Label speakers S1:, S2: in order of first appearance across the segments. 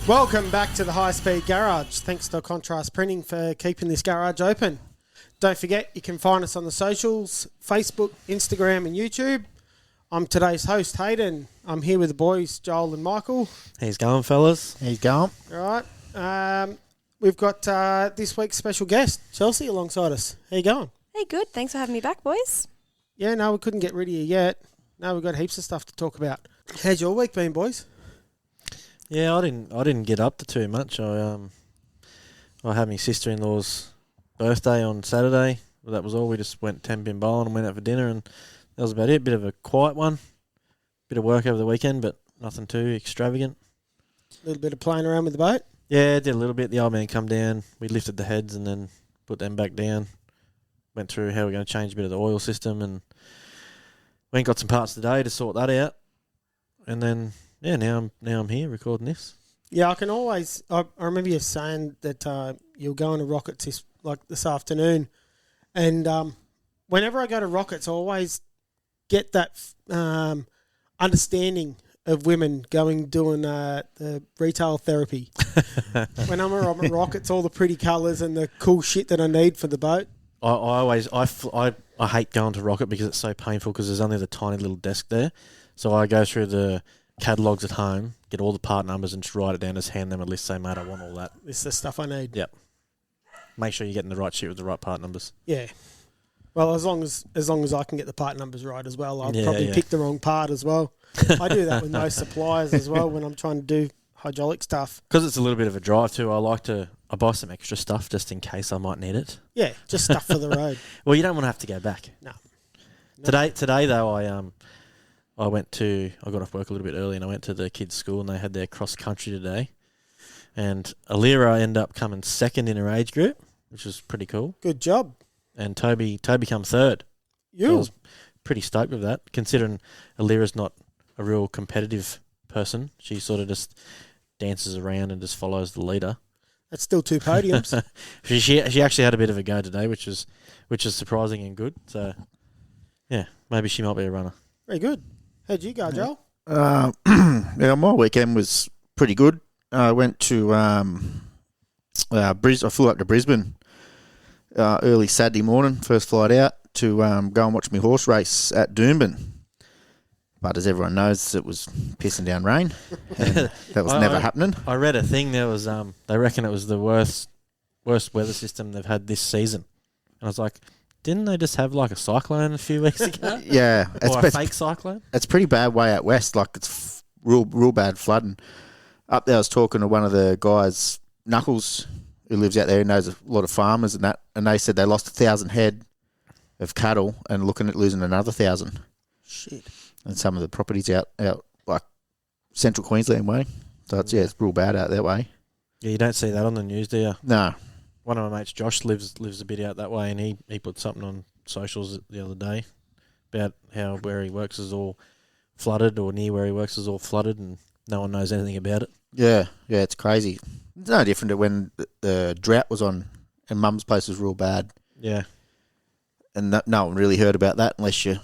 S1: Welcome back to the High Speed Garage. Thanks to Contrast Printing for keeping this garage open. Don't forget, you can find us on the socials, Facebook, Instagram and YouTube. I'm today's host, Hayden. I'm here with the boys, Joel and Michael.
S2: How's going, fellas?
S3: How's going?
S1: All right. We've got this week's special guest, Chelsy, alongside us. How you going?
S4: Hey, good. Thanks for having me back, boys.
S1: Yeah, no, we couldn't get rid of you yet. No, we've got heaps of stuff to talk about. How's your week been, boys?
S2: Yeah, I didn't get up to too much. I had my sister-in-law's birthday on Saturday. Well, that was all. We just went 10-pin bowling and went out for dinner, and that was about it. Bit of a quiet one. Bit of work over the weekend, but nothing too extravagant.
S1: A little bit of playing around with the boat?
S2: Yeah, did a little bit. The old man come down. We lifted the heads and then put them back down. Went through how we're going to change a bit of the oil system, and went and got some parts today to sort that out. And then, yeah, now I'm here recording this.
S1: Yeah, I can always. I remember you saying that you're going to Rockets this afternoon, and whenever I go to Rockets, I always get that understanding of women doing the retail therapy. When I'm at Rockets, all the pretty colours and the cool shit that I need for the boat.
S2: I hate going to Rocket because it's so painful because there's only the tiny little desk there. So I go through the catalogues at home, get all the part numbers and just write it down, just hand them a list, say, mate, I want all that.
S1: This is the stuff I need.
S2: Yep. Make sure you're getting the right shit with the right part numbers.
S1: Yeah. Well, as long as I can get the part numbers right as well, I'll probably pick the wrong part as well. I do that with most suppliers as well when I'm trying to do hydraulic stuff.
S2: Because it's a little bit of a drive too, I buy some extra stuff just in case I might need it.
S1: Yeah, just stuff for the road.
S2: Well, you don't want to have to go back.
S1: No.
S2: Today though, I got off work a little bit early and I went to the kids' school and they had their cross country today. And Alira ended up coming second in her age group, which was pretty cool.
S1: Good job.
S2: And Toby come third. So I was pretty stoked with that, considering Alira's not a real competitive person. She sort of just dances around and just follows the leader.
S1: That's still 2 podiums.
S2: she actually had a bit of a go today, which is surprising and good. So, yeah, maybe she might be a runner.
S1: Very good. How'd you go, Joel?
S3: Yeah, my weekend was pretty good. I went to I flew up to Brisbane early Saturday morning, first flight out, to go and watch my horse race at Doomben. But as everyone knows, it was pissing down rain, and that was never happening.
S2: I read a thing. There was they reckon it was the worst weather system they've had this season, and I was like, didn't they just have like a cyclone a few weeks ago?
S3: Yeah,
S2: or a fake cyclone.
S3: It's pretty bad way out west. Like it's real bad flooding. Up there, I was talking to one of the guys, Knuckles, who lives out there, who knows a lot of farmers and that, and they said they lost 1,000 head of cattle and looking at losing another 1,000.
S1: Shit.
S3: And some of the properties out like central Queensland way. So it's real bad out that way.
S2: Yeah, you don't see that on the news, do you?
S3: No.
S2: One of my mates, Josh, lives a bit out that way, and he put something on socials the other day about how where he works is all flooded, or near where he works is all flooded, and no one knows anything about it.
S3: Yeah, it's crazy. It's no different to when the drought was on and Mum's place was real bad.
S2: Yeah.
S3: And no one really heard about that unless you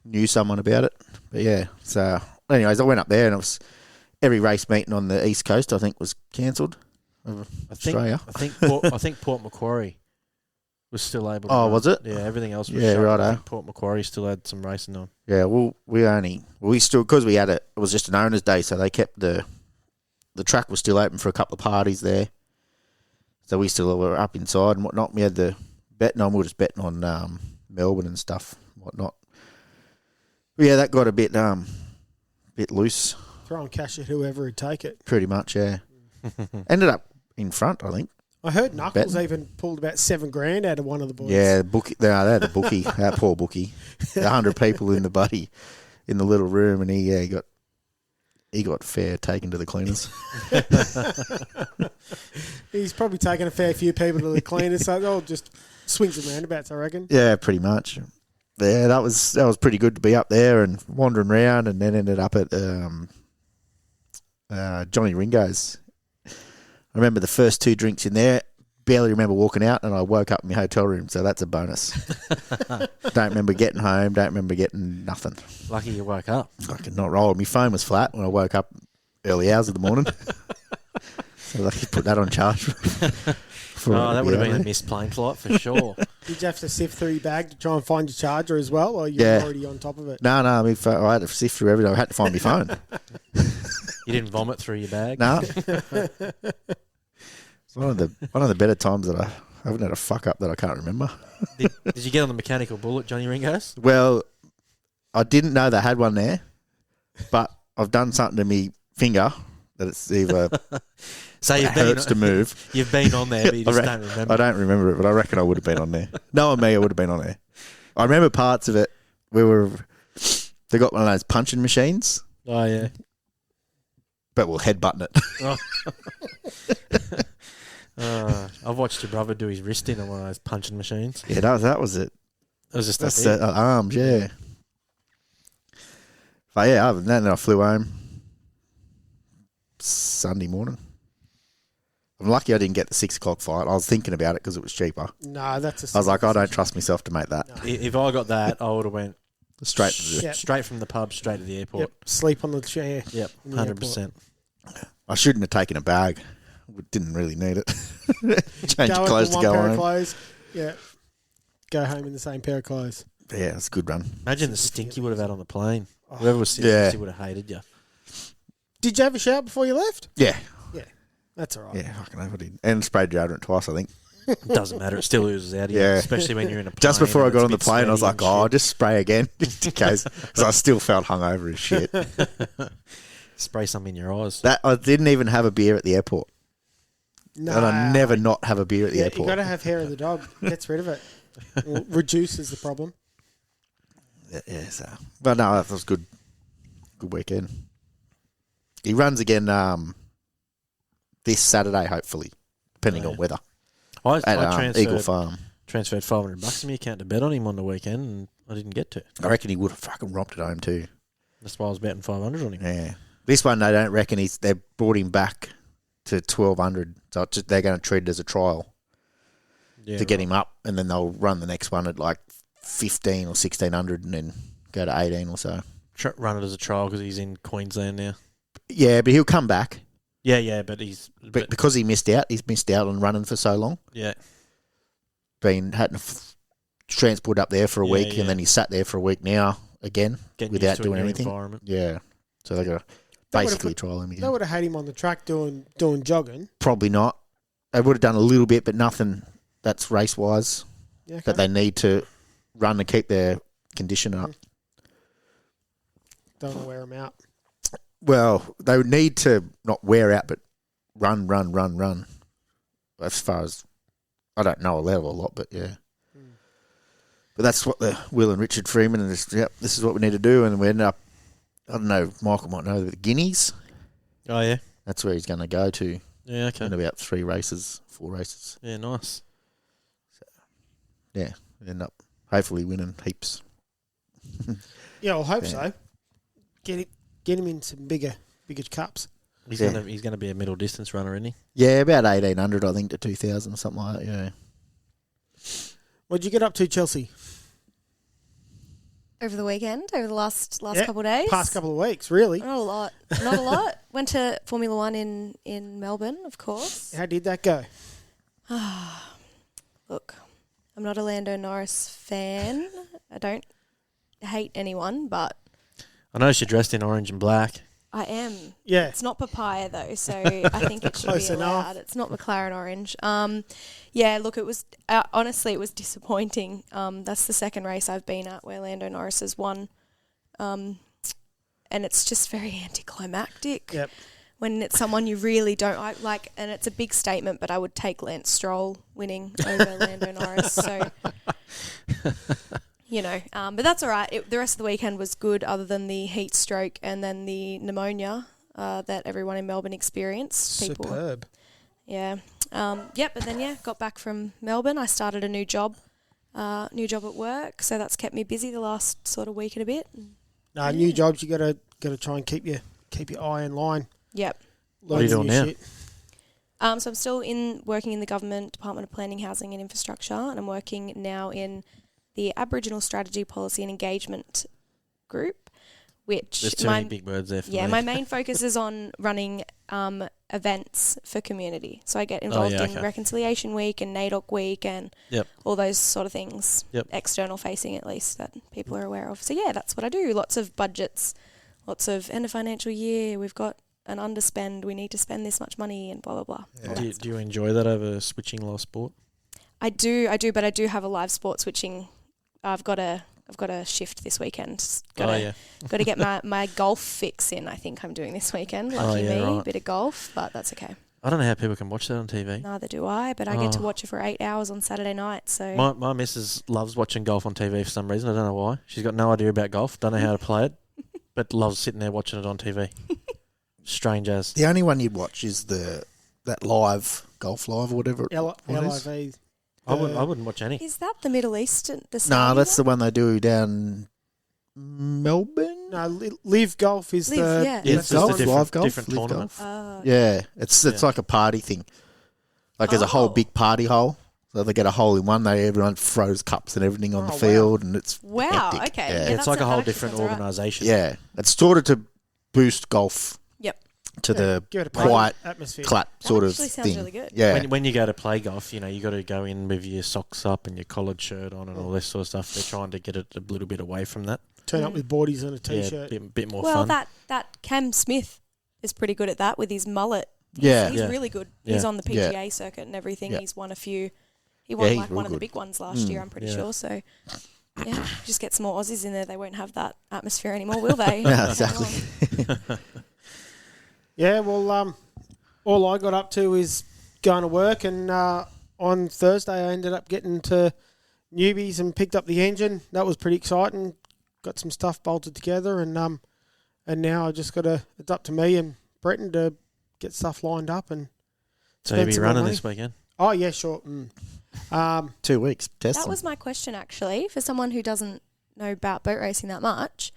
S3: knew someone about it. But yeah, so anyways, I went up there and it was every race meeting on the East Coast, I think, was cancelled. Australia.
S2: I think Port Macquarie was still able to.
S3: Oh, was it?
S2: Yeah, everything else was
S3: shut.
S2: Right. Port Macquarie still had some racing on.
S3: Yeah, well, we still, because we had it was just an owner's day, so they kept the track was still open for a couple of parties there. So we still were up inside and whatnot. We had the betting on, we were just betting on Melbourne and stuff, whatnot. But yeah, that got a bit loose.
S1: Throwing cash at whoever would take it.
S3: Pretty much, yeah. Ended up in front, I think.
S1: I heard Knuckles even pulled about $7,000 out of one of the boys.
S3: Yeah, they had the bookie, that poor bookie. 100 people in the little room, and he got fair taken to the cleaners.
S1: He's probably taken a fair few people to the cleaners, so they'll just swings and roundabouts, I reckon.
S3: Yeah, pretty much. Yeah, that was pretty good to be up there and wandering around, and then ended up at Johnny Ringo's. I remember the first 2 drinks in there, barely remember walking out, and I woke up in my hotel room, so that's a bonus. Don't remember getting home, don't remember getting nothing.
S2: Lucky you woke up.
S3: I could not roll. My phone was flat when I woke up early hours of the morning. So lucky put that on charge.
S2: That would have been a missed plane flight for sure.
S1: Did you have to sift through your bag to try and find your charger as well, or you were already on top of it?
S3: No, I mean, I had to sift through everything. I had to find my phone.
S2: You didn't vomit through your bag?
S3: No. It's one of the better times that I haven't had a fuck up that I can't remember.
S2: Did you get on the mechanical bullet, Johnny Ringos?
S3: Well, I didn't know they had one there, but I've done something to me finger that it's either
S2: so
S3: it hurts to move.
S2: You've been on there, but you just don't remember.
S3: I don't remember it, but I reckon I would have been on there. Knowing me, I would have been on there. I remember parts of it. They got one of those punching machines.
S2: Oh, yeah.
S3: But we'll headbutting it.
S2: I've watched your brother do his wrist in on one of those punching machines.
S3: Yeah, that was it.
S2: It was just
S3: That's the arms, yeah. But yeah, other than that, I flew home Sunday morning. I'm lucky I didn't get the 6 o'clock flight. I was thinking about it because it was cheaper.
S1: No, that's a...
S3: I was like, I don't trust myself to make that.
S1: No.
S2: If I got that, I would have went
S3: straight
S2: from the pub straight to the airport.
S1: Yep. Sleep on the chair.
S2: Yep, 100%.
S3: I shouldn't have taken a bag. Didn't really need it. Change your clothes to go home.
S1: Clothes. Yeah. Go home in the same pair of clothes.
S3: Yeah, it's a good run.
S2: Imagine the stink you would have had on the plane. Whoever was sitting next to you would have hated you.
S1: Did you have a shower before you left?
S3: Yeah.
S1: Yeah. That's all right.
S3: Yeah, fucking hell, I did. And sprayed deodorant twice, I think.
S2: It doesn't matter. It still oozes out of you, especially when you're in a plane.
S3: Just before I got on the
S2: it's a bit
S3: plane, I was
S2: sweaty
S3: like,
S2: and
S3: I'll
S2: shit.
S3: just spray again, just in case. Because I still felt hungover as shit.
S2: Spray some in your eyes.
S3: I didn't even have a beer at the airport.
S1: No.
S3: And I never not have a beer at the airport.
S1: You've got to have hair of the dog. Gets rid of it. Or reduces the problem.
S3: Yeah, so. But no, that was good. Good weekend. He runs again this Saturday, hopefully, depending on weather.
S2: I
S3: At Eagle Farm.
S2: transferred $500 to my account to bet on him on the weekend, and I didn't get to.
S3: I reckon he would have fucking romped it home too.
S2: That's why I was betting 500 on him.
S3: Yeah. This one, they don't reckon they brought him back to 1,200. So they're going to treat it as a trial to get him up, and then they'll run the next one at like 1,500 or 1,600 and then go to 18 or so.
S2: Run it as a trial because he's in Queensland now.
S3: Yeah, but he'll come back.
S2: Yeah, but
S3: But because he's missed out on running for so long.
S2: Yeah.
S3: Had to transport up there for a week, and then he sat there for a week now again without doing anything. Yeah. So they're going to basically trial him again.
S1: They would have had him on the track doing jogging.
S3: Probably not. They would have done a little bit, but nothing that's race-wise.
S1: Yeah, okay.
S3: But they need to run and keep their condition up.
S1: Don't want to wear him out.
S3: Well, they would need to not wear out, but run. As far as, I don't know a lot, but yeah. But that's what the Will and Richard Freeman, and this is what we need to do. And we end up, I don't know, Michael might know, the Guineas.
S2: Oh, yeah.
S3: That's where he's going to go to.
S2: Yeah, okay.
S3: In about 4 races.
S2: Yeah, nice.
S3: So, yeah, we end up hopefully winning heaps.
S1: Yeah, I hope so. Get him in some bigger cups.
S2: He's gonna be a middle distance runner, isn't he?
S3: Yeah, about 1,800, I think, to 2,000 or something like that. Yeah.
S1: What'd you get up to, Chelsea?
S4: Over the weekend, over the last couple of days.
S1: Past couple of weeks, really.
S4: Not a lot. Went to Formula One in Melbourne, of course.
S1: How did that go?
S4: Look, I'm not a Lando Norris fan. I don't hate anyone, but
S2: I know she dressed in orange and black.
S4: I am.
S1: Yeah.
S4: It's not papaya though, so I think it should
S1: Close
S4: be allowed.
S1: enough.
S4: It's not McLaren orange. Yeah, look, it was honestly it was disappointing. That's the second race I've been at where Lando Norris has won, and it's just very anticlimactic.
S1: Yep.
S4: When it's someone you really don't like, and it's a big statement, but I would take Lance Stroll winning over Lando Norris. So. But that's all right. The rest of the weekend was good other than the heat stroke and then the pneumonia that everyone in Melbourne experienced.
S1: Superb.
S4: Yeah. But then, got back from Melbourne. I started a new job at work, so that's kept me busy the last sort of week and a bit.
S1: New jobs, you got to try and keep your eye in line.
S4: Yep.
S2: What are you doing now?
S1: Shit.
S4: So I'm still working in the Government Department of Planning, Housing and Infrastructure, and I'm working now in the Aboriginal Strategy, Policy and Engagement group, which
S2: There's too many big words there for me.
S4: my main focus is on running events for community. So I get involved in Reconciliation Week and NAIDOC Week and all those sort of things, external facing at least, that people are aware of. So yeah, that's what I do. Lots of budgets, lots of end of financial year, we've got an underspend, we need to spend this much money and blah, blah, blah.
S3: Yeah.
S2: Do you enjoy that over switching live sport?
S4: I do, but I do have a live sport switching. I've got a shift this weekend. Got to get my golf fix in. I think I'm doing this weekend. Lucky me, a bit of golf, but that's okay.
S2: I don't know how people can watch that on TV.
S4: Neither do I, but I get to watch it for 8 hours on Saturday night. So
S2: my missus loves watching golf on TV for some reason. I don't know why. She's got no idea about golf. Don't know how to play it, but loves sitting there watching it on TV. Strange as.
S3: The only one you'd watch is that live golf live or whatever.
S1: LIV.
S2: I wouldn't watch any.
S4: Is that the Middle East?
S3: No, that's the one they do down Melbourne.
S1: No, Live Golf is
S2: it's just a
S3: live golf,
S2: different
S3: live
S2: tournament.
S3: Golf. Yeah, it's like a party thing. Like there's a whole big party hole. So they get a hole in one. Everyone throws cups and everything on the field, and it's hectic.
S4: Okay,
S3: Yeah.
S2: It's like a whole different organisation.
S3: Yeah, it's sort of to boost golf. To the quiet
S1: atmosphere,
S3: sort of
S4: sounds
S3: thing.
S4: Really good.
S3: Yeah.
S2: When you go to play golf, you got to go in with your socks up and your collared shirt on and all this sort of stuff. They're trying to get it a little bit away from that.
S1: Turn up with boardies and a t-shirt.
S2: Bit more fun.
S4: Well, that Cam Smith is pretty good at that with his mullet. He's really good.
S2: Yeah.
S4: He's on the PGA circuit and everything. He's won a few. He won one of the big ones last year, I'm pretty sure. So, just get some more Aussies in there. They won't have that atmosphere anymore, will they?
S3: Yeah, exactly.
S1: Yeah, well, all I got up to is going to work, and on Thursday I ended up getting to Newbies and picked up the engine. That was pretty exciting. Got some stuff bolted together, and now I just it's up to me and Breton to get stuff lined up. And
S2: so you'll be running this weekend?
S1: Oh yeah, sure.
S3: 2 weeks testing.
S4: That was my question actually. For someone who doesn't know about boat racing that much,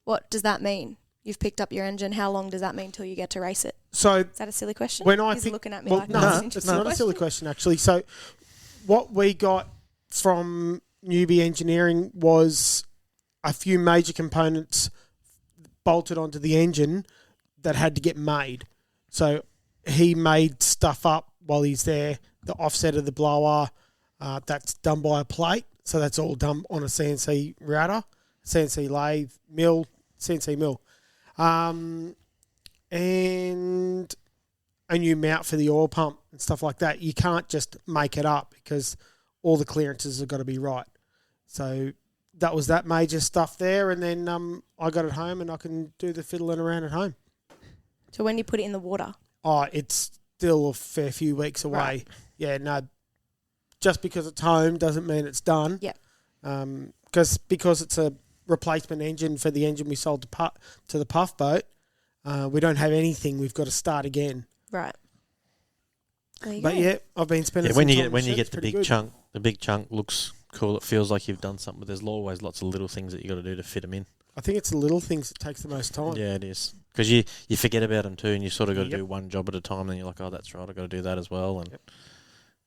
S4: what does that mean? You've picked up your engine. How long does that mean till you get to race it?
S1: So
S4: is that a silly question?
S1: He's
S4: looking at me like
S1: no, it's not a silly question actually. So what we got from Newbie Engineering was a few major components bolted onto the engine that had to get made. So he made stuff up while he's there. The offset of the blower, that's done by a plate. So that's all done on a CNC router, CNC lathe, CNC mill. And a new mount for the oil pump and stuff like that. You can't just make it up because all the clearances have got to be right. So that was that major stuff there. And then I got it home and I can do the fiddling around at home.
S4: So when you put it in the water?
S1: Oh, it's still a fair few weeks away. Right. Yeah, no, just because it's home doesn't mean it's done.
S4: Yeah.
S1: Because it's a replacement engine for the engine we sold to the puff boat. We don't have anything. We've got to start again.
S4: Right.
S1: But yeah, I've been spending.
S2: When you get the big chunk, the big chunk looks cool. It feels like you've done something. But there's always lots of little things that you got to do to fit them in.
S1: I think it's the little things that takes the most time.
S2: Yeah, it is because you forget about them too, and you sort of got to do one job at a time. Then you're like, oh, that's right, I've got to do that as well, and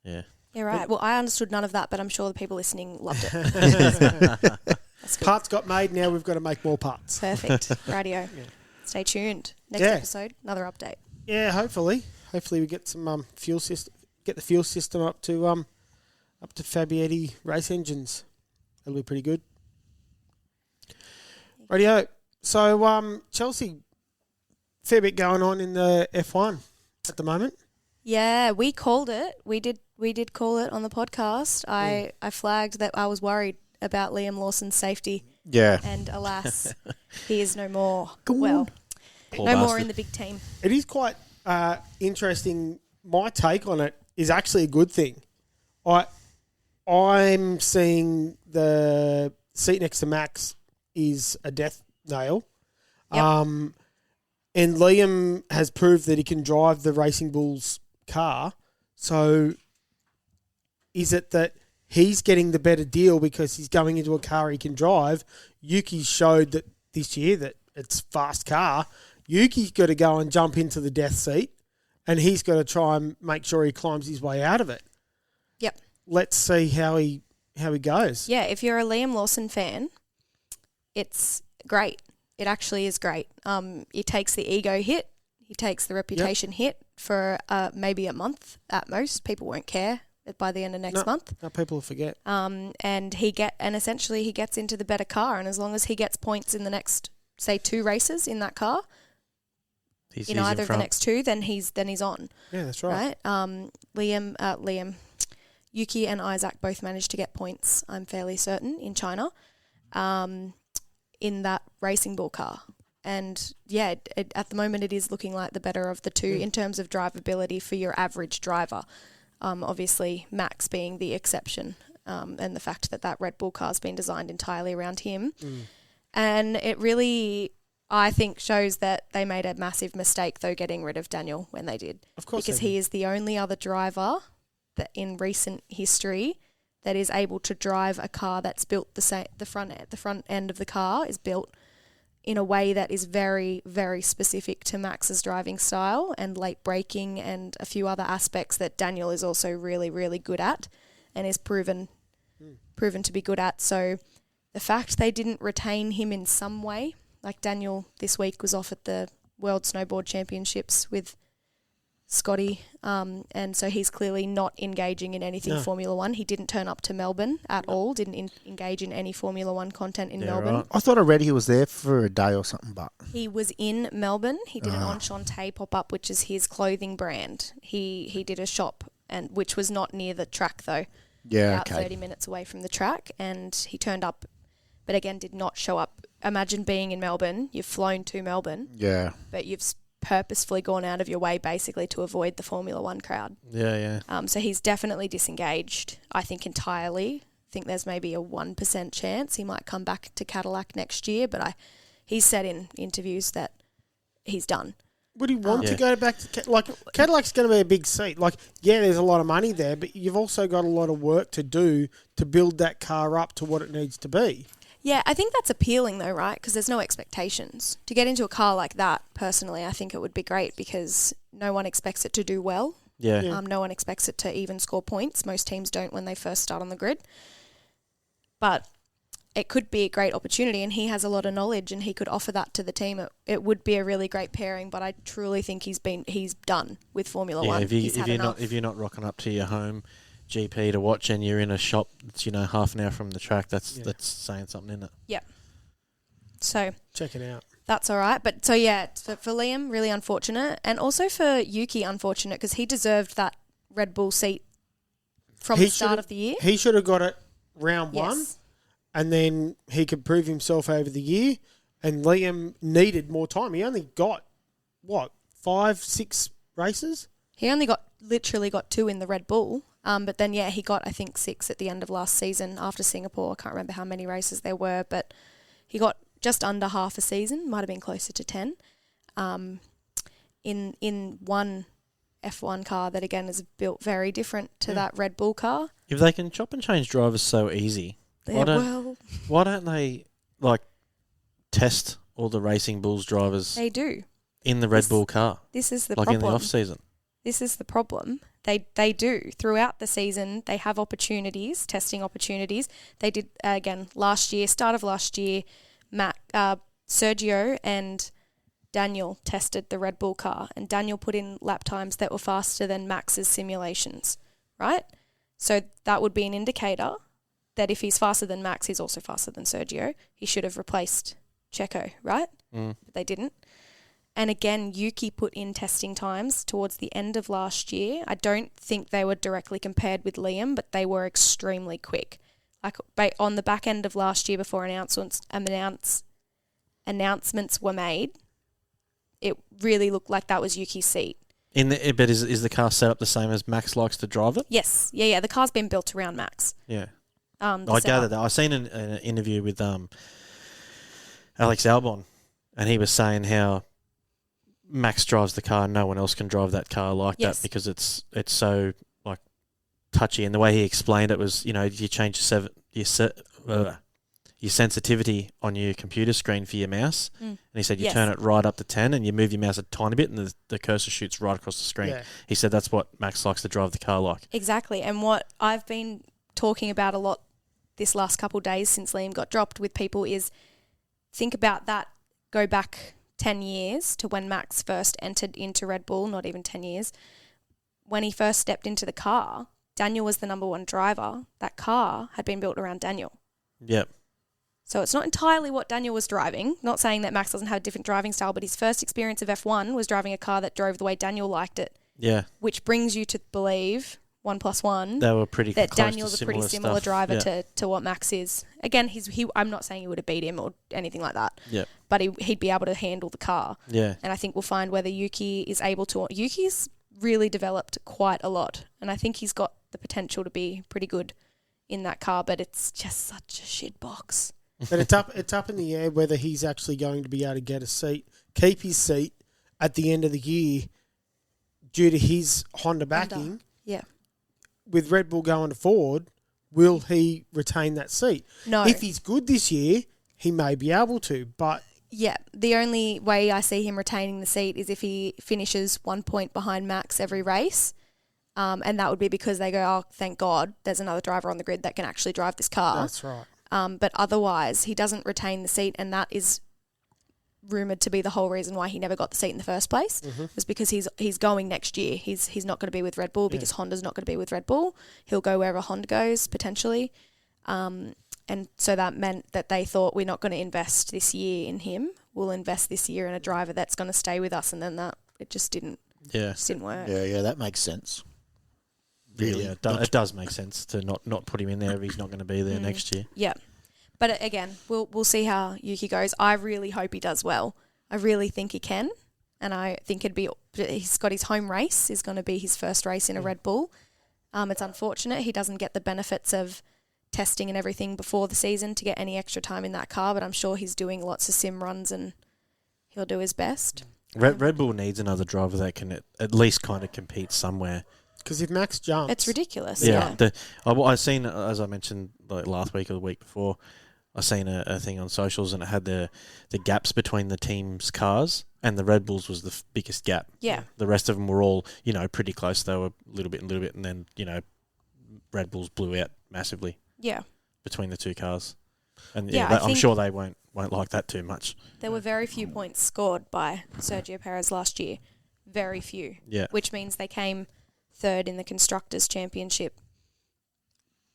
S4: yeah, right. Well, I understood none of that, but I'm sure the people listening loved it.
S1: Parts got made. Now we've got to make more parts.
S4: Perfect. Radio. Yeah. Stay tuned. Next episode, another update.
S1: Yeah, hopefully we get some fuel system. Get the fuel system up to Fabietti race engines. That'll be pretty good. Radio. So Chelsea, fair bit going on in the F1 at the moment.
S4: Yeah, we called it. We did call it on the podcast. I flagged that I was worried about Liam Lawson's safety.
S3: Yeah.
S4: And alas, he is no more.
S3: Poor
S4: no
S2: bastard.
S4: more in the big team.
S1: It is quite interesting. My take on it is actually a good thing. I'm seeing the seat next to Max is a death nail.
S4: Yep.
S1: And Liam has proved that he can drive the Racing Bulls car. So is it that he's getting the better deal because he's going into a car he can drive? Yuki showed that this year that it's a fast car. Yuki's got to go and jump into the death seat, and he's got to try and make sure he climbs his way out of it.
S4: Yep.
S1: Let's see how he goes.
S4: Yeah, if you're a Liam Lawson fan, it's great it actually is great. He takes the ego hit. He takes the reputation hit for maybe a month at most. People won't care by the end of next month.
S1: No, people will forget.
S4: And essentially he gets into the better car, and as long as he gets points in the next, say, 2 races in that car,
S2: he's
S4: in either of the next 2, then he's on.
S1: Yeah, that's right.
S4: Yuki and Isaac both managed to get points, I'm fairly certain, in China, in that Racing Bull car. And, yeah, at the moment it is looking like the better of the 2 in terms of drivability for your average driver. Obviously, Max being the exception, and the fact that Red Bull car's been designed entirely around him. And it really, I think, shows that they made a massive mistake, though, getting rid of Daniel when they did.
S1: Of course,
S4: because he is the only other driver that in recent history that is able to drive a car that's built the front end of the car is built in a way that is very, very specific to Max's driving style and late braking and a few other aspects that Daniel is also really, really good at and is proven to be good at. So the fact they didn't retain him in some way, like Daniel this week was off at the World Snowboard Championships with Scotty, and so he's clearly not engaging in anything Formula One. He didn't turn up to Melbourne at all, didn't engage in any Formula One content in Melbourne.
S3: Right. I thought I read he was there for a day or something, but...
S4: He was in Melbourne. He did an Enchante pop-up, which is his clothing brand. He did a shop, and which was not near the track, though.
S3: Yeah,
S4: about 30 minutes away from the track, and he turned up, but again, did not show up. Imagine being in Melbourne. You've flown to Melbourne.
S3: Yeah.
S4: But you've purposefully gone out of your way basically to avoid the Formula One crowd.
S2: Yeah.
S4: So he's definitely disengaged, I think, entirely. I think there's maybe a 1% chance he might come back to Cadillac next year, but he's said in interviews that he's done.
S1: Would he want to go back to Cadillac's going to be a big seat. There's a lot of money there, but you've also got a lot of work to do to build that car up to what it needs to be.
S4: Yeah, I think that's appealing though, right? Because there's no expectations. To get into a car like that, personally, I think it would be great because no one expects it to do well.
S2: Yeah.
S4: No one expects it to even score points. Most teams don't when they first start on the grid. But it could be a great opportunity, and he has a lot of knowledge and he could offer that to the team. It would be a really great pairing, but I truly think he's done with Formula One.
S2: If you're not rocking up to your home GP to watch and you're in a shop that's half an hour from the track, that's saying something, isn't it?
S4: Yep. So
S1: check it out.
S4: That's all right. But so yeah, for Liam, really unfortunate, and also for Yuki, unfortunate because he deserved that Red Bull seat from the start of the year.
S1: He should have got it round one, and then he could prove himself over the year. And Liam needed more time. He only got 5-6 races.
S4: He only literally got 2 in the Red Bull. But then, he got, I think, 6 at the end of last season after Singapore. I can't remember how many races there were, but he got just under half a season, might have been closer to 10, in one F1 car that, again, is built very different to that Red Bull car.
S2: If they can chop and change drivers so easy, why don't they, test all the Racing Bulls drivers?
S4: They do.
S2: In the Red Bull car.
S4: This is the problem.
S2: In the off-season.
S4: This is the problem. They do. Throughout the season, they have opportunities, testing opportunities. They did, again, start of last year, Sergio and Daniel tested the Red Bull car, and Daniel put in lap times that were faster than Max's simulations, right? So that would be an indicator that if he's faster than Max, he's also faster than Sergio. He should have replaced Checo, right? But they didn't. And again, Yuki put in testing times towards the end of last year. I don't think they were directly compared with Liam, but they were extremely quick. On the back end of last year, before announcements were made, it really looked like that was Yuki's seat.
S2: But is the car set up the same as Max likes to drive it?
S4: Yes. Yeah. The car's been built around Max.
S2: Yeah. I gathered that. I seen an interview with Alex Albon, and he was saying how Max drives the car and no one else can drive that car like that because it's so touchy. And the way he explained it was, you change your sensitivity on your computer screen for your mouse, and he said you turn it right up to 10 and you move your mouse a tiny bit and the cursor shoots right across the screen. Yeah. He said that's what Max likes to drive the car like.
S4: Exactly. And what I've been talking about a lot this last couple of days since Liam got dropped with people is think about that go back 10 years to when Max first entered into Red Bull, not even 10 years, when he first stepped into the car, Daniel was the number one driver. That car had been built around Daniel.
S2: Yep.
S4: So it's not entirely what Daniel was driving. Not saying that Max doesn't have a different driving style, but his first experience of F1 was driving a car that drove the way Daniel liked it.
S2: Yeah.
S4: Which brings you to believe, 1+1,
S2: They were pretty
S4: that
S2: close
S4: Daniel's
S2: to
S4: a pretty similar
S2: stuff.
S4: driver
S2: Yeah.
S4: to what Max is. Again, I'm not saying he would have beat him or anything like that.
S2: Yeah.
S4: But he'd be able to handle the car.
S2: Yeah.
S4: And I think we'll find whether Yuki is able to. Yuki's really developed quite a lot, and I think he's got the potential to be pretty good in that car, but it's just such a shit box.
S1: But it's up in the air whether he's actually going to be able to get a seat, keep his seat at the end of the year due to his Honda backing.
S4: Yeah.
S1: With Red Bull going to Ford, will he retain that seat?
S4: No.
S1: If he's good this year, he may be able to, but...
S4: Yeah, the only way I see him retaining the seat is if he finishes 1 point behind Max every race. And that would be because they go, oh, thank God, there's another driver on the grid that can actually drive this car.
S1: That's right.
S4: But otherwise, he doesn't retain the seat, and that is rumoured to be the whole reason why he never got the seat in the first place, was because he's going next year. He's not going to be with Red Bull because Honda's not going to be with Red Bull. He'll go wherever Honda goes, potentially. And so that meant that they thought, we're not going to invest this year in him. We'll invest this year in a driver that's going to stay with us, and then it just didn't work.
S3: Yeah, that makes sense. Really?
S2: Yeah, it does make sense to not put him in there if he's not going to be there next year.
S4: Yeah. But again, we'll see how Yuki goes. I really hope he does well. I really think he can. And I think he's got his home race is going to be his first race in a Red Bull. It's unfortunate he doesn't get the benefits of testing and everything before the season to get any extra time in that car, but I'm sure he's doing lots of sim runs and he'll do his best.
S2: Red Bull needs another driver that can at least kind of compete somewhere.
S1: Because if Max jumps...
S4: It's ridiculous.
S2: Yeah. I seen, as I mentioned like last week or the week before, I seen a thing on socials and it had the gaps between the team's cars, and the Red Bulls was the biggest gap.
S4: Yeah.
S2: The rest of them were all, pretty close. They were a little bit, and then, Red Bulls blew out massively.
S4: Yeah.
S2: Between the two cars. And I'm sure they won't like that too much.
S4: There were very few points scored by Sergio Perez last year. Very few.
S2: Yeah.
S4: Which means they came third in the Constructors' Championship.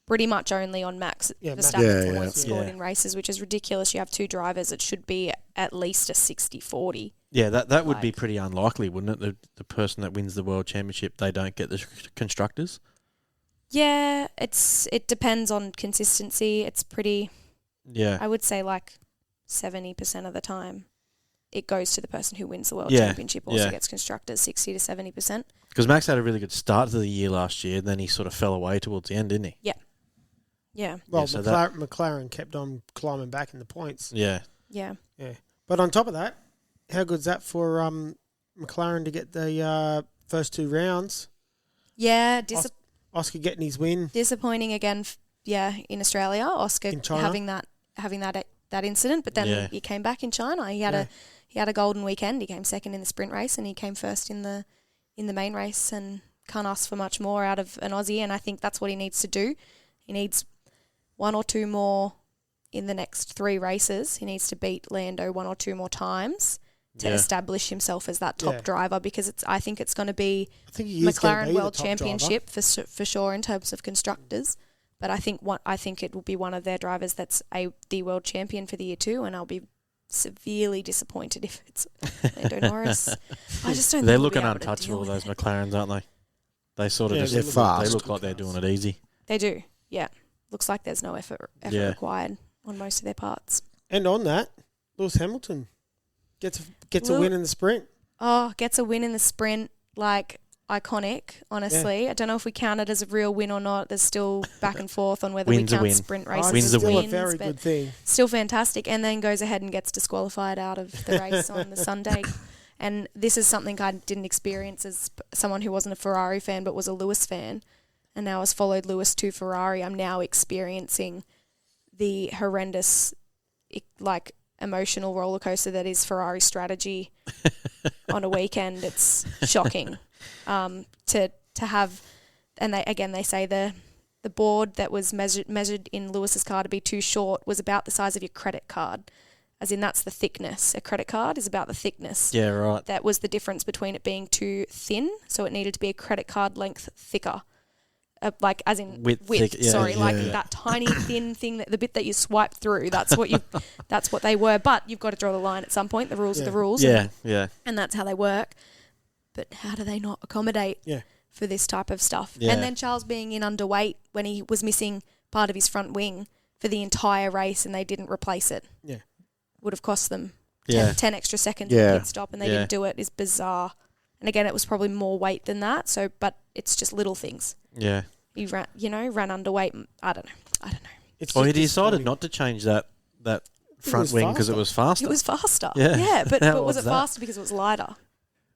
S4: Pretty much only on Max Verstappen's points scored in races, which is ridiculous. You have two drivers. It should be at least a 60-40.
S2: Yeah, that would be pretty unlikely, wouldn't it? The person that wins the World Championship, they don't get the Constructors?
S4: Yeah, it depends on consistency. It's pretty...
S2: Yeah.
S4: I would say like 70% of the time it goes to the person who wins the World Championship also gets Constructors, 60 to 70%.
S2: Because Max had a really good start to the year last year, then he sort of fell away towards the end, didn't he?
S4: Yeah. Yeah.
S1: Well,
S2: so
S1: McLaren kept on climbing back in the points.
S2: Yeah.
S4: Yeah.
S1: Yeah. But on top of that, how good's that for McLaren to get the first two rounds?
S4: Yeah.
S1: Oscar getting his win.
S4: Disappointing again, in Australia. Oscar having that incident, but then he came back in China. He had a golden weekend. He came second in the sprint race and he came first in the main race, and can't ask for much more out of an Aussie, and I think that's what he needs to do. He needs one or two more in the next 3 races. He needs to beat Lando 1 or 2 more times to establish himself as that top driver, because I think it's going to be McLaren World Championship for sure in terms of constructors. But I think it will be one of their drivers that's the world champion for the year 2, and I'll be severely disappointed if it's Lando Norris. I just don't.
S2: They're
S4: think
S2: looking
S4: we'll be
S2: untouchable, those McLarens, aren't they? They sort of
S3: they're fast.
S2: They look like they're doing it easy.
S4: They do. Yeah. Looks like there's no effort required on most of their parts.
S1: And on that, Lewis Hamilton gets a win in the sprint.
S4: Oh, gets a win in the sprint, like iconic, honestly. Yeah. I don't know if we count it as a real win or not. There's still back and forth on whether we count sprint races
S2: Win's
S4: as
S2: a
S4: wins.
S1: Still a very good thing.
S4: Still fantastic. And then goes ahead and gets disqualified out of the race on the Sunday. And this is something I didn't experience as someone who wasn't a Ferrari fan but was a Lewis fan. And now has followed Lewis to Ferrari. I'm now experiencing the horrendous, emotional roller coaster that is Ferrari strategy on a weekend. It's shocking to have, and they say the board that was measured in Lewis's car to be too short was about the size of your credit card. as in that's the thickness. A credit card is about the thickness.
S2: Yeah, right.
S4: That was the difference between it being too thin, so it needed to be a credit card length thicker. Like as in width. That tiny thin thing, that the bit that you swipe through. That's what that's what they were. But you've got to draw the line at some point. The rules are the rules.
S2: Yeah,
S4: and that's how they work. But how do they not accommodate for this type of stuff?
S2: Yeah.
S4: And then Charles being in underweight when he was missing part of his front wing for the entire race, and they didn't replace it.
S1: Yeah,
S4: would have cost them 10 extra seconds in pit stop, and they didn't do it. Is bizarre. And again, it was probably more weight than that. So, but it's just little things.
S2: Yeah.
S4: He ran underweight. I don't know.
S2: He decided not to change that front wing because it was faster.
S4: It was faster.
S2: Yeah.
S4: But was it faster because it was lighter?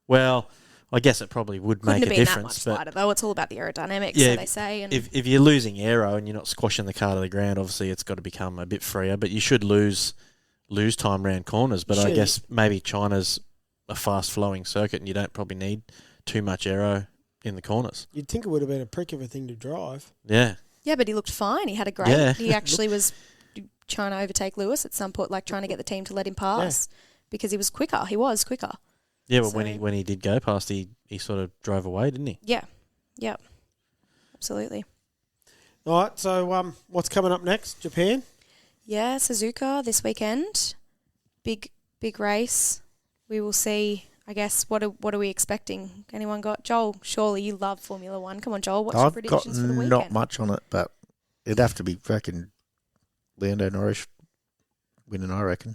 S2: Well, I guess it probably would make a difference.
S4: That much lighter, though. It's all about the aerodynamics, so they say. And
S2: if you're losing aero and you're not squashing the car to the ground, obviously it's got to become a bit freer. But you should lose time round corners. But I guess maybe China's a fast-flowing circuit and you don't probably need too much aero in the corners.
S1: You'd think it would have been a prick of a thing to drive.
S2: Yeah.
S4: Yeah, but he looked fine. He had a great...
S2: Yeah.
S4: He actually was trying to overtake Lewis at some point, like trying to get the team to let him pass because he was quicker. He was quicker.
S2: Yeah, but when he did go past, he sort of drove away, didn't he?
S4: Yeah. Yeah. Absolutely.
S1: All right, so what's coming up next? Japan?
S4: Yeah, Suzuka this weekend. Big race. We will see... I guess, what are we expecting? Anyone got... Joel, surely you love Formula One. Come on, Joel, what's your predictions for the weekend?
S3: Not much on it, but it'd have to be fucking Lando Norris winning, I reckon.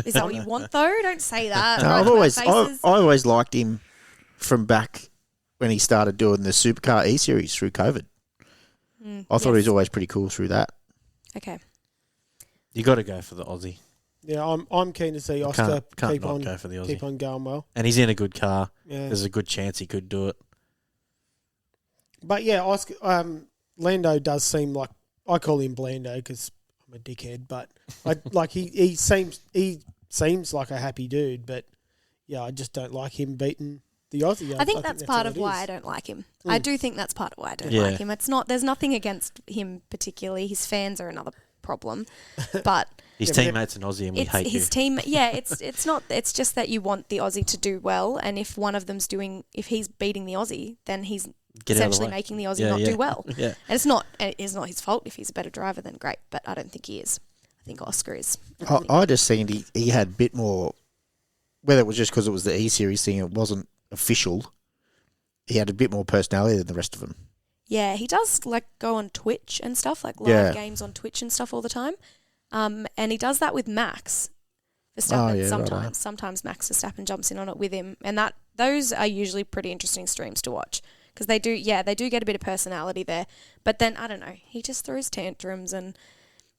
S4: Is that what you want, though? Don't say that.
S3: No, I always liked him from back when he started doing the Supercar E-Series through COVID. I thought he was always pretty cool through that.
S4: Okay.
S2: You got to go for the Aussie.
S1: Yeah, I'm keen to see Oscar keep on going well.
S2: And he's in a good car.
S1: Yeah.
S2: There's a good chance he could do it.
S1: But yeah, Oscar, Lando does seem like, I call him Blando because I'm a dickhead, but he seems like a happy dude, but yeah, I just don't like him beating the Aussie.
S4: I think that's part of why I don't like him. I do think that's part of why I don't like him. It's not, there's nothing against him particularly. His fans are another problem, but
S2: his teammate's an Aussie and we hate
S4: his team. Yeah, it's not. It's just that you want the Aussie to do well, and if one of them's if he's beating the Aussie, then he's essentially making the Aussie not do well.
S2: Yeah.
S4: And it's not his fault. If he's a better driver, then great. But I don't think he is. I think Oscar is.
S3: I just think he had a bit more, whether it was just because it was the E-Series thing, it wasn't official. He had a bit more personality than the rest of them.
S4: Yeah, he does go on Twitch and stuff, live games on Twitch and stuff all the time. And he does that with Max Verstappen sometimes. Right. Sometimes Max Verstappen jumps in on it with him. And those are usually pretty interesting streams to watch because they do get a bit of personality there. But then, I don't know, he just throws tantrums and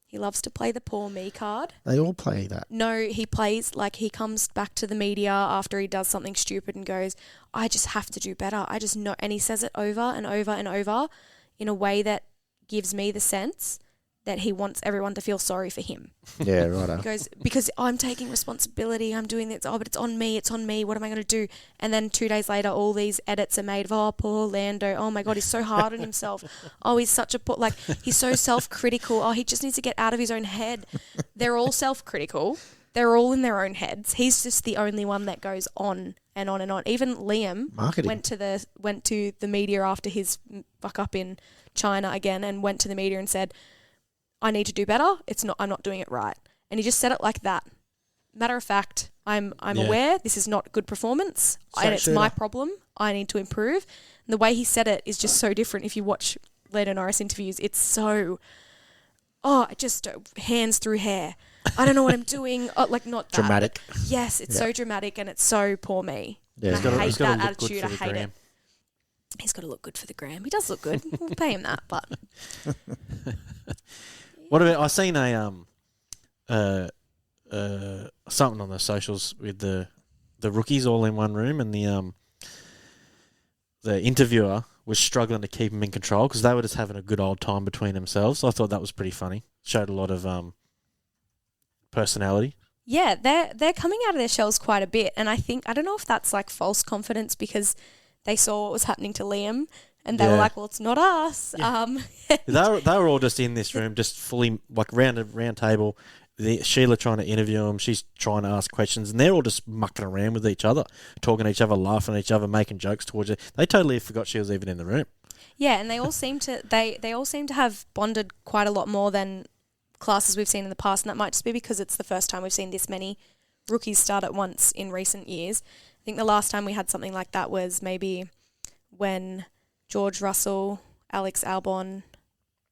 S4: he loves to play the poor me card.
S3: They all play that.
S4: No, he plays he comes back to the media after he does something stupid and goes, I just have to do better. I just know. And he says it over and over and over in a way that gives me the sense that he wants everyone to feel sorry for him.
S3: Yeah, right.
S4: He goes, because I'm taking responsibility, I'm doing this, but it's on me, what am I going to do? And then 2 days later, all these edits are made of, oh, poor Lando, oh my God, he's so hard on himself. Oh, he's such a, he's so self-critical. Oh, he just needs to get out of his own head. They're all self-critical. They're all in their own heads. He's just the only one that goes on and on and on. Even Liam went to the media after his fuck up in China again and went to the media and said, I need to do better. I'm not doing it right. And he just said it like that. Matter of fact, I'm aware this is not good performance and it's my problem. I need to improve. And the way he said it is just so different. If you watch Lando Norris interviews, it's so, just hands through hair. I don't know what I'm doing. Not that.
S3: Dramatic.
S4: Yes, it's so dramatic and it's so poor me.
S3: Yeah,
S4: and I hate that attitude. I hate it. He's got to look good for the gram. He does look good. We'll pay him that, but...
S2: What about? I seen something on the socials with the rookies all in one room, and the interviewer was struggling to keep them in control because they were just having a good old time between themselves. So I thought that was pretty funny. Showed a lot of personality.
S4: Yeah, they're coming out of their shells quite a bit, and I don't know if that's false confidence because they saw what was happening to Liam. And they were like, well, it's not us.
S2: Yeah. They were all just in this room, just fully round table, Sheila trying to interview them, she's trying to ask questions, and they're all just mucking around with each other, talking to each other, laughing at each other, making jokes towards it. They totally forgot she was even in the room.
S4: Yeah, and they all seem to have bonded quite a lot more than classes we've seen in the past, and that might just be because it's the first time we've seen this many rookies start at once in recent years. I think the last time we had something like that was maybe when George Russell, Alex Albon,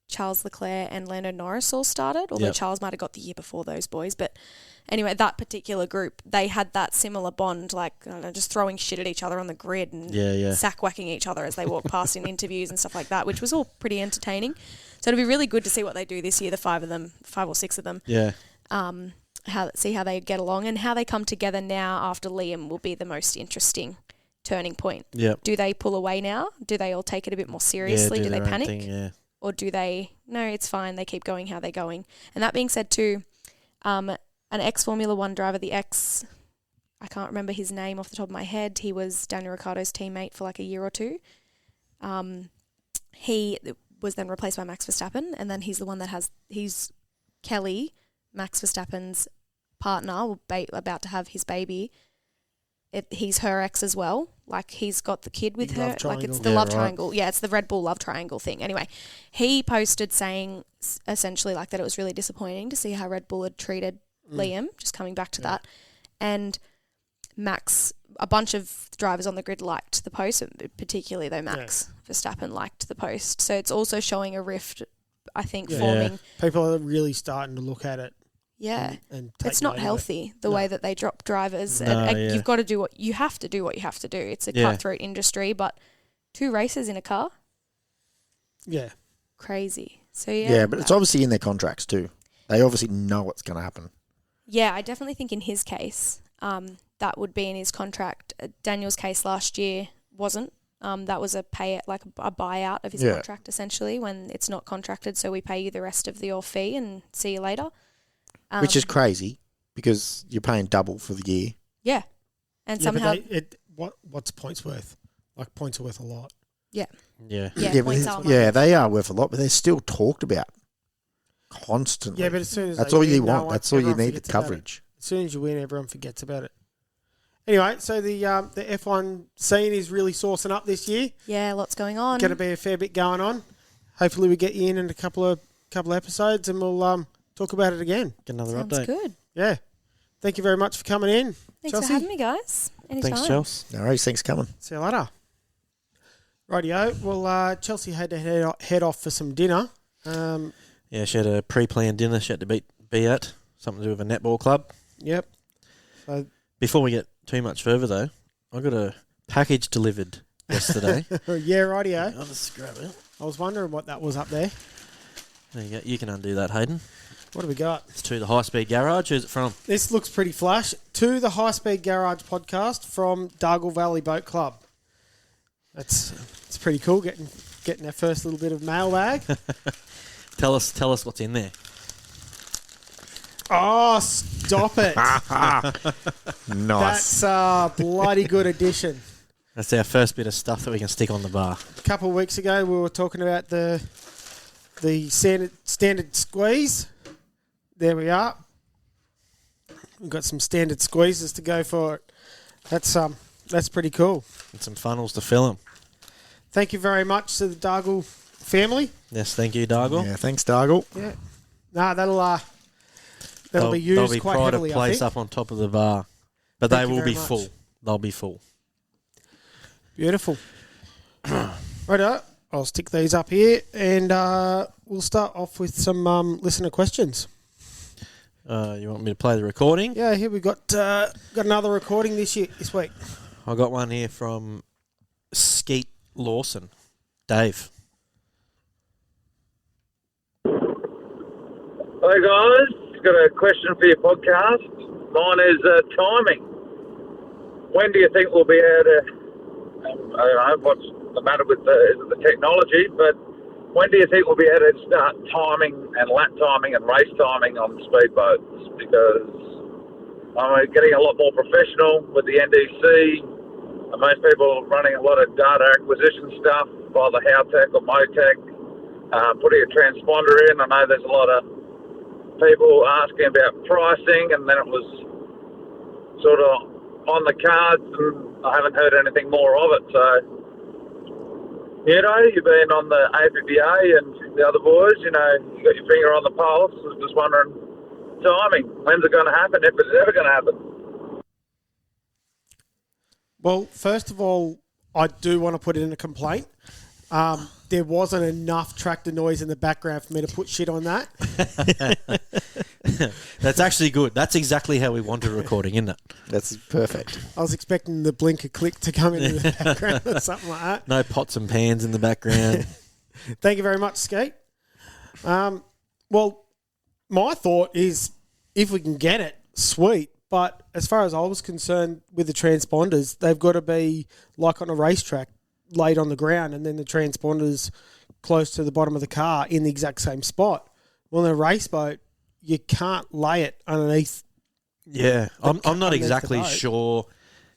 S4: Charles Leclerc and Lando Norris all started, although Charles might have got the year before those boys. But anyway, that particular group, they had that similar bond, like I don't know, just throwing shit at each other on the grid and sack-whacking each other as they walk past in interviews and stuff like that, which was all pretty entertaining. So it'll be really good to see what they do this year, the 5 or 6 of them.
S2: Yeah.
S4: See how they get along and how they come together now after Liam will be the most interesting turning point.
S2: Yep.
S4: Do they pull away now? Do they all take it a bit more seriously? Do they panic?
S2: Thing,
S4: Or do they, no, it's fine, they keep going how they're going. And that being said too, an ex-Formula 1 driver, I can't remember his name off the top of my head, he was Daniel Ricciardo's teammate for like a year or two. He was then replaced by Max Verstappen, and then he's the one that he's Kelly, Max Verstappen's partner, about to have his baby. He's her ex as well. Like, he's got the kid with her. Like, it's the love triangle. Yeah, it's the Red Bull love triangle thing. Anyway, he posted saying essentially like that it was really disappointing to see how Red Bull had treated Liam, just coming back to that. And Max, a bunch of drivers on the grid liked the post, particularly though Max Verstappen liked the post. So it's also showing a rift, I think, forming.
S1: People are really starting to look at it.
S4: Yeah,
S1: and
S4: it's not healthy the way that they drop drivers. You've got to do what you have to do. It's a cutthroat industry, but 2 races in a car.
S1: Yeah,
S4: crazy. So
S3: yeah, but it's obviously in their contracts too. They obviously know what's going to happen.
S4: Yeah, I definitely think in his case, that would be in his contract. Daniel's case last year wasn't. That was a buyout of his contract essentially when it's not contracted. So we pay you the rest of your fee and see you later.
S3: Which is crazy because you're paying double for the year.
S4: Yeah. And somehow...
S1: what's points worth? Like, points are worth a lot.
S4: Yeah.
S2: Yeah.
S4: Points are money.
S3: Yeah, they are worth a lot, but they're still talked about constantly.
S1: Yeah, but as soon as
S3: that's all you want. That's all you need, the coverage.
S1: As soon as you win, everyone forgets about it. Anyway, so the F1 scene is really sourcing up this year.
S4: Yeah, lots going on.
S1: Going to be a fair bit going on. Hopefully we get you in a couple of episodes and we'll... talk about it again.
S2: Get another
S4: Sounds
S2: update.
S4: Good.
S1: Yeah. Thank you very much for coming in.
S4: Thanks
S1: Chelsy.
S4: for having me, guys. Anytime.
S2: Thanks, Chelsy.
S3: No worries, thanks for coming.
S1: See you later. Rightio. Well, Chelsea had to head off for some dinner.
S2: Yeah, she had a pre-planned dinner she had to be at. Something to do with a netball club.
S1: Yep. So
S2: before we get too much further, though, I got a package delivered yesterday.
S1: Yeah, rightio.
S2: I'll just grab it.
S1: I was wondering what that was up there.
S2: There you go. You can undo that, Hayden.
S1: What do we got?
S2: It's to the High Speed Garage. Who's it from?
S1: This looks pretty flash. To the High Speed Garage podcast from Dargle Valley Boat Club. It's pretty cool getting our first little bit of mailbag.
S2: Tell us what's in there.
S1: Oh, stop it.
S3: Nice.
S1: That's a bloody good addition.
S2: That's our first bit of stuff that we can stick on the bar.
S1: A couple of weeks ago, we were talking about the standard squeeze. There we are. We've got some standard squeezes to go for it. That's pretty cool.
S2: And some funnels to fill them.
S1: Thank you very much to the Dargle family.
S2: Yes, thank you, Dargle.
S3: Yeah, thanks, Dargle.
S1: Yeah. No, that'll be used
S2: they'll be
S1: quite
S2: pride
S1: heavily,
S2: of place
S1: I think.
S2: up on top of the bar. But
S1: Thank
S2: they
S1: you
S2: will be
S1: very much.
S2: full. They'll be full.
S1: Beautiful. Righto, I'll stick these up here and we'll start off with some listener questions.
S2: You want me to play the recording?
S1: Yeah, here we got another recording this week.
S2: I got one here from Skeet Lawson. Dave.
S5: Hey guys, got a question for your podcast. Mine is timing. When do you think we'll be able to, I don't know what's the matter with the technology, but when do you think we'll be able to start timing and lap timing and race timing on speedboats? Because I'm getting a lot more professional with the NDC. And most people are running a lot of data acquisition stuff, either Howtech or Motec, putting a transponder in. I know there's a lot of people asking about pricing, and then it was sort of on the cards, and I haven't heard anything more of it. So, you've been on the APBA and the other boys, you got your finger on the pulse. I was just wondering, timing, when's it going to happen, if it's ever going to happen?
S1: Well, first of all, I do want to put in a complaint. There wasn't enough tractor noise in the background for me to put shit on that.
S2: That's actually good. That's exactly how we wanted recording, isn't it?
S3: That's perfect.
S1: I was expecting the blinker click to come into the background or something like that.
S2: No pots and pans in the background.
S1: Thank you very much, Skeet. Well, my thought is if we can get it, sweet. But as far as I was concerned with the transponders, they've got to be like on a racetrack, laid on the ground, and then the transponders close to the bottom of the car in the exact same spot. Well, in a race boat, you can't lay it underneath.
S2: Yeah, I'm not exactly sure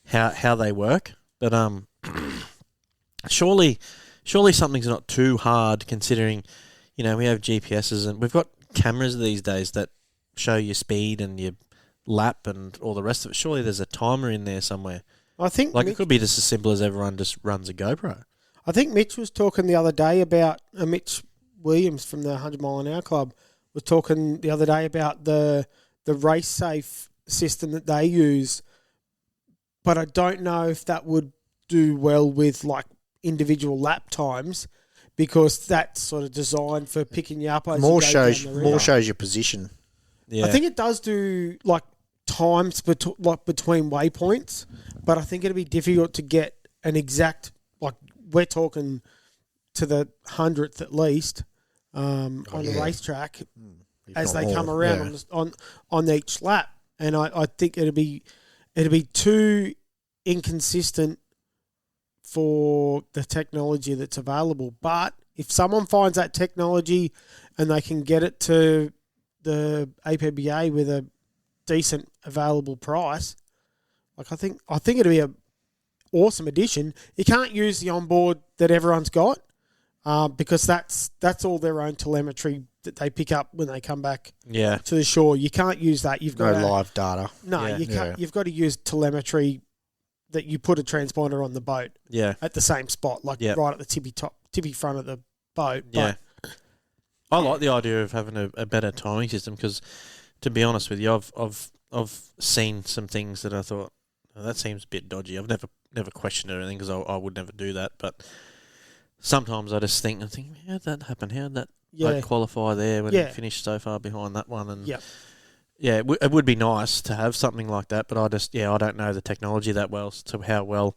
S2: how they work, but surely something's not too hard considering, we have GPSs and we've got cameras these days that show your speed and your lap and all the rest of it. Surely there's a timer in there somewhere.
S1: I think
S2: it could be just as simple as everyone just runs a GoPro.
S1: I think Mitch was talking the other day about Mitch Williams from the 100 Mile an Hour Club was talking the other day about the race safe system that they use, but I don't know if that would do well with like individual lap times because that's sort of designed for picking you up as
S3: More
S1: you go
S3: shows
S1: down the river.
S3: more shows your position.
S2: Yeah.
S1: I think it does do like times between waypoints, but I think it'd be difficult to get an exact, like we're talking to the 100th at least on the racetrack as they come around on each lap, and I think it'd be too inconsistent for the technology that's available. But if someone finds that technology and they can get it to the APBA with a decent available price, like I think it'd be a awesome addition. You can't use the onboard that everyone's got because that's all their own telemetry that they pick up when they come back to the shore. You can't use that. You've got
S3: live data.
S1: No, you can't. You've got to use telemetry that you put a transponder on the boat at the same spot, like right at the tippy front of the boat.
S2: Yeah. I like the idea of having a better timing system because, to be honest with you, I've seen some things that I thought that seems a bit dodgy. I've never questioned it or anything because I would never do that. But sometimes I just think, how'd that happen? How'd that boat qualify there when it finished so far behind that one? And it would be nice to have something like that. But I don't know the technology that well to how well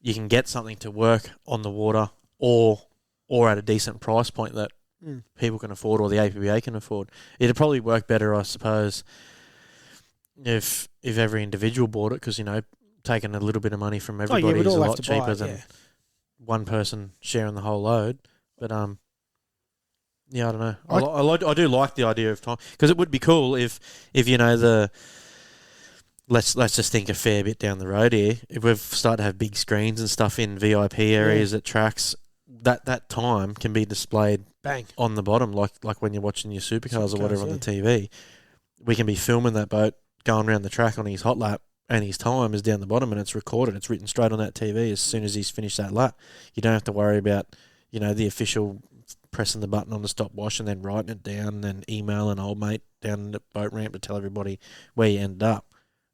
S2: you can get something to work on the water or at a decent price point that people can afford or the APBA can afford. It'd probably work better, I suppose, if every individual bought it because, taking a little bit of money from everybody is a lot cheaper than one person sharing the whole load. But, I don't know. I do like the idea of time because it would be cool if let's just think a fair bit down the road here. If we've started to have big screens and stuff in VIP areas at tracks, that time can be displayed on the bottom, like when you're watching your supercars or whatever on the TV. We can be filming that boat going around the track on his hot lap, and his time is down the bottom, and it's recorded. It's written straight on that TV as soon as he's finished that lap. You don't have to worry about the official pressing the button on the stopwatch and then writing it down and then emailing old mate down the boat ramp to tell everybody where you ended up.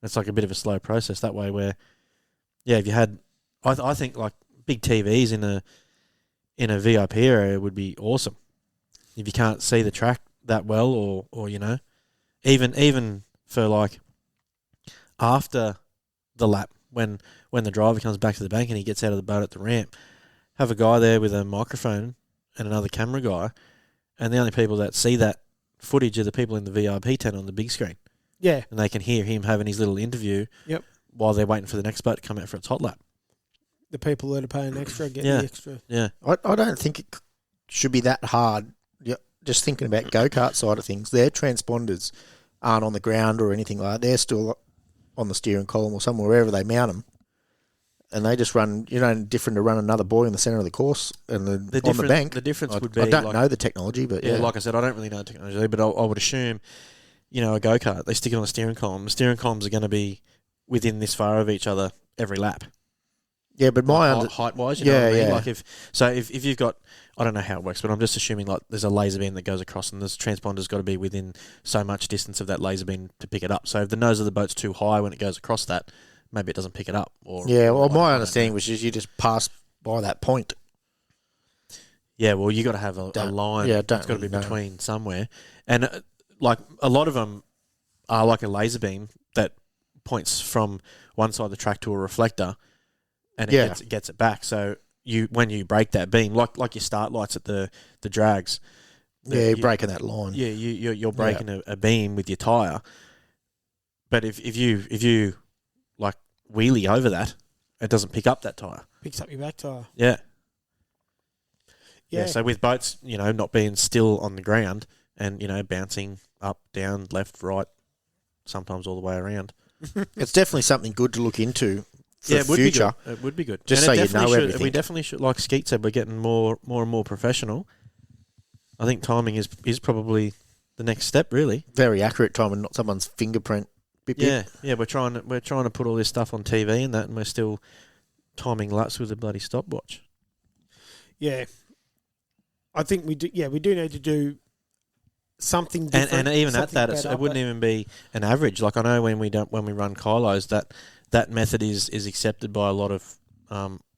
S2: It's like a bit of a slow process that way. Where, if you had, I think like big TVs in a VIP area would be awesome. If you can't see the track that well, or even for like after the lap when the driver comes back to the bank and he gets out of the boat at the ramp, have a guy there with a microphone and another camera guy, and the only people that see that footage are the people in the VIP tent on the big screen.
S1: Yeah,
S2: and they can hear him having his little interview.
S1: Yep.
S2: While they're waiting for the next boat to come out for its hot lap.
S1: The people that are paying extra get the extra.
S2: Yeah.
S3: I don't think it should be that hard. Just thinking about go-kart side of things, their transponders aren't on the ground or anything like that. They're still on the steering column or somewhere, wherever they mount them. and they just run, different to run another buoy in the centre of the course and on the bank.
S2: The difference would be...
S3: I don't know the technology, but yeah.
S2: Like I said, I don't really know technology, but I would assume, a go-kart, they stick it on the steering column. The steering columns are going to be within this far of each other every lap.
S3: Yeah, but
S2: height-wise, you know what I mean? Like if you've got... I don't know how it works, but I'm just assuming like there's a laser beam that goes across and this transponder's got to be within so much distance of that laser beam to pick it up. So if the nose of the boat's too high when it goes across that, maybe it doesn't pick it up.
S3: My understanding was you just pass by that point.
S2: Yeah, well, you got to have a line.
S3: Yeah,
S2: it's got to be between somewhere. And like a lot of them are like a laser beam that points from one side of the track to a reflector and it gets it back. So when you break that beam, like your start lights at the drags.
S3: You're breaking that line.
S2: Yeah, you're breaking a beam with your tyre. But if you like wheelie over that, it doesn't pick up that tyre.
S1: Picks up your back tyre.
S2: Yeah. Yeah. So with boats, not being still on the ground and, bouncing up, down, left, right, sometimes all the way around.
S3: It's definitely something good to look into for the
S2: future.
S3: future.
S2: It would be good.
S3: Just
S2: and
S3: so you know everything.
S2: We definitely should, like Skeet said, we're getting more and more professional. I think timing is probably the next step, really.
S3: Very accurate timing, not someone's fingerprint. Bip, bip.
S2: Yeah. We're trying to put all this stuff on TV and that, and we're still timing laps with a bloody stopwatch.
S1: Yeah, I think we do. Yeah, we do need to do something different.
S2: And even at that, it wouldn't even be an average. Like I know when we run Kylos, that method is accepted by a lot of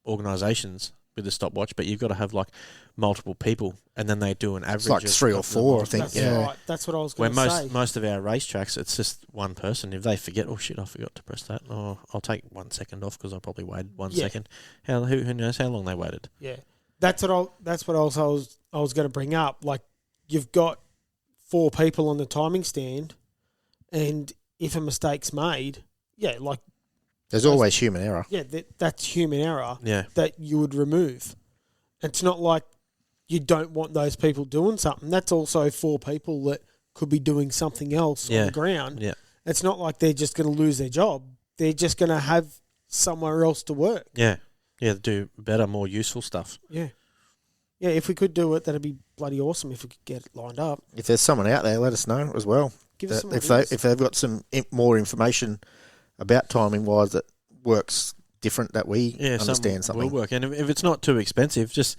S2: organisations with the stopwatch, but you've got to have like multiple people, and then they do an average.
S3: It's like 3 or 4, I think.
S1: That's right. That's what I was going to say.
S2: Most of our racetracks, it's just one person. If they forget, oh shit, I forgot to press that. Oh, I'll take 1 second off because I probably waited 1 second. Who knows how long they waited?
S1: Yeah, that's what I was going to bring up. Like you've got 4 people on the timing stand, and if a mistake's made,
S3: there's always human error.
S1: Yeah, that's human error.
S2: Yeah.
S1: That you would remove. It's not like you don't want those people doing something. That's also 4 people that could be doing something else on the ground.
S2: Yeah.
S1: It's not like they're just going to lose their job. They're just going to have somewhere else to work.
S2: Yeah. Yeah, do better, more useful stuff.
S1: Yeah. Yeah, if we could do it, that'd be bloody awesome if we could get it lined up.
S3: If there's someone out there, let us know as well.
S1: Give us some
S3: if they've got some more information about timing wise that works different that we understand something.
S2: Will work, and if it's not too expensive, just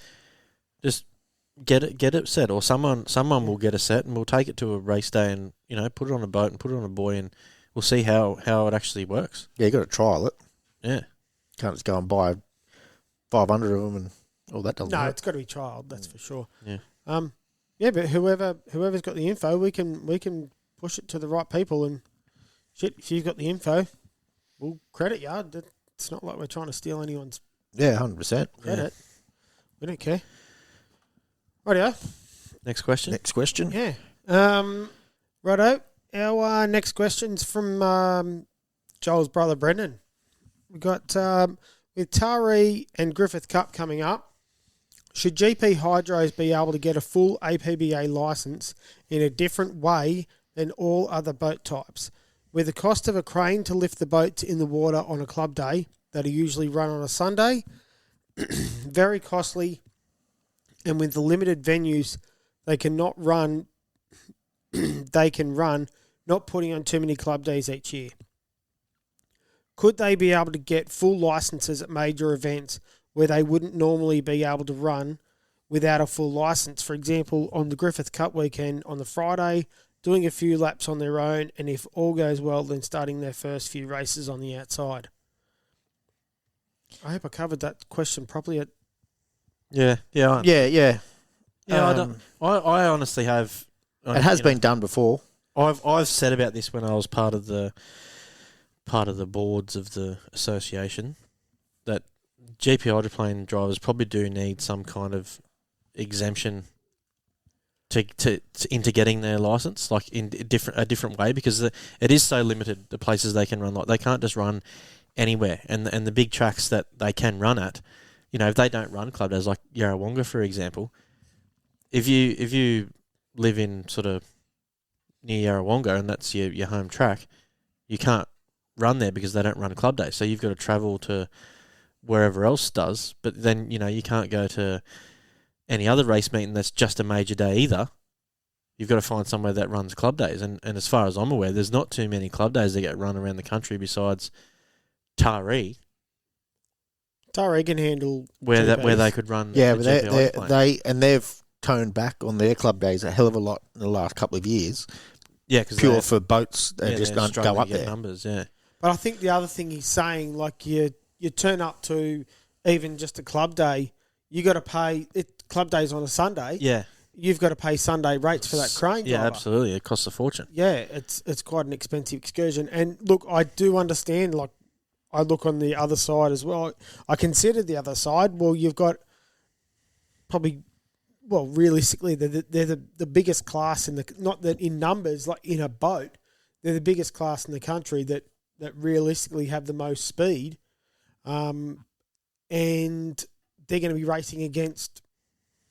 S2: get it set, or someone will get a set, and we'll take it to a race day, and put it on a boat and put it on a buoy, and we'll see how it actually works.
S3: Yeah, you got to trial it.
S2: Yeah,
S3: can't just go and buy 500 of them and all that doesn't.
S1: No,
S3: work.
S1: it's got to be trialed. That's for sure.
S2: Yeah.
S1: Yeah, but whoever's got the info, we can push it to the right people, and shit, if you've got the info, we'll credit you. It's not like we're trying to steal anyone's
S3: 100%
S1: credit. Yeah. We don't care. Rightio.
S2: Next question.
S1: Yeah. Righto. Our next question's from Joel's brother Brendan. We got with Taree and Griffith Cup coming up. Should GP Hydros be able to get a full APBA licence in a different way than all other boat types? With the cost of a crane to lift the boats in the water on a club day that are usually run on a Sunday, very costly, and with the limited venues they can run, not putting on too many club days each year. Could they be able to get full licenses at major events where they wouldn't normally be able to run without a full license? For example, on the Griffith Cup weekend on the Friday, doing a few laps on their own, and if all goes well, then starting their first few races on the outside. I hope I covered that question properly.
S2: Yeah.
S3: I
S2: honestly have.
S3: It has been done before.
S2: I've said about this when I was part of the boards of the association that GP hydroplane drivers probably do need some kind of exemption to into getting their license, like in a different way, because it is so limited the places they can run. Like they can't just run anywhere, and the big tracks that they can run at, if they don't run club days, like Yarrawonga for example, if you live in sort of near Yarrawonga and that's your home track, you can't run there because they don't run club days. So you've got to travel to wherever else does. But then, you can't go to any other race meeting that's just a major day either. You've got to find somewhere that runs club days. And as far as I'm aware, there's not too many club days that get run around the country besides Taree.
S1: Taree can handle
S2: where
S1: GPs.
S2: they could run.
S3: Yeah,
S2: a
S3: but
S2: GPI
S3: they've toned back on their club days a hell of a lot in the last couple of years.
S2: Yeah, because
S3: Pure for boats, they just
S2: they're
S3: don't go
S2: struggling
S3: up
S2: to get
S3: there.
S2: numbers. Yeah,
S1: But I think the other thing he's saying, like you turn up to even just a club day, you got to pay. Club days on a Sunday.
S2: yeah,
S1: You've got to pay Sunday rates for that crane
S2: yeah,
S1: driver.
S2: absolutely. It costs a fortune.
S1: Yeah, it's quite an expensive excursion. And look, I do understand. Like, I look on the other side as well. I consider the other side. Well, you've got probably, well, realistically, they're the biggest class in the, not that in numbers, like in a boat, they're the biggest class in the country that realistically have the most speed, and they're going to be racing against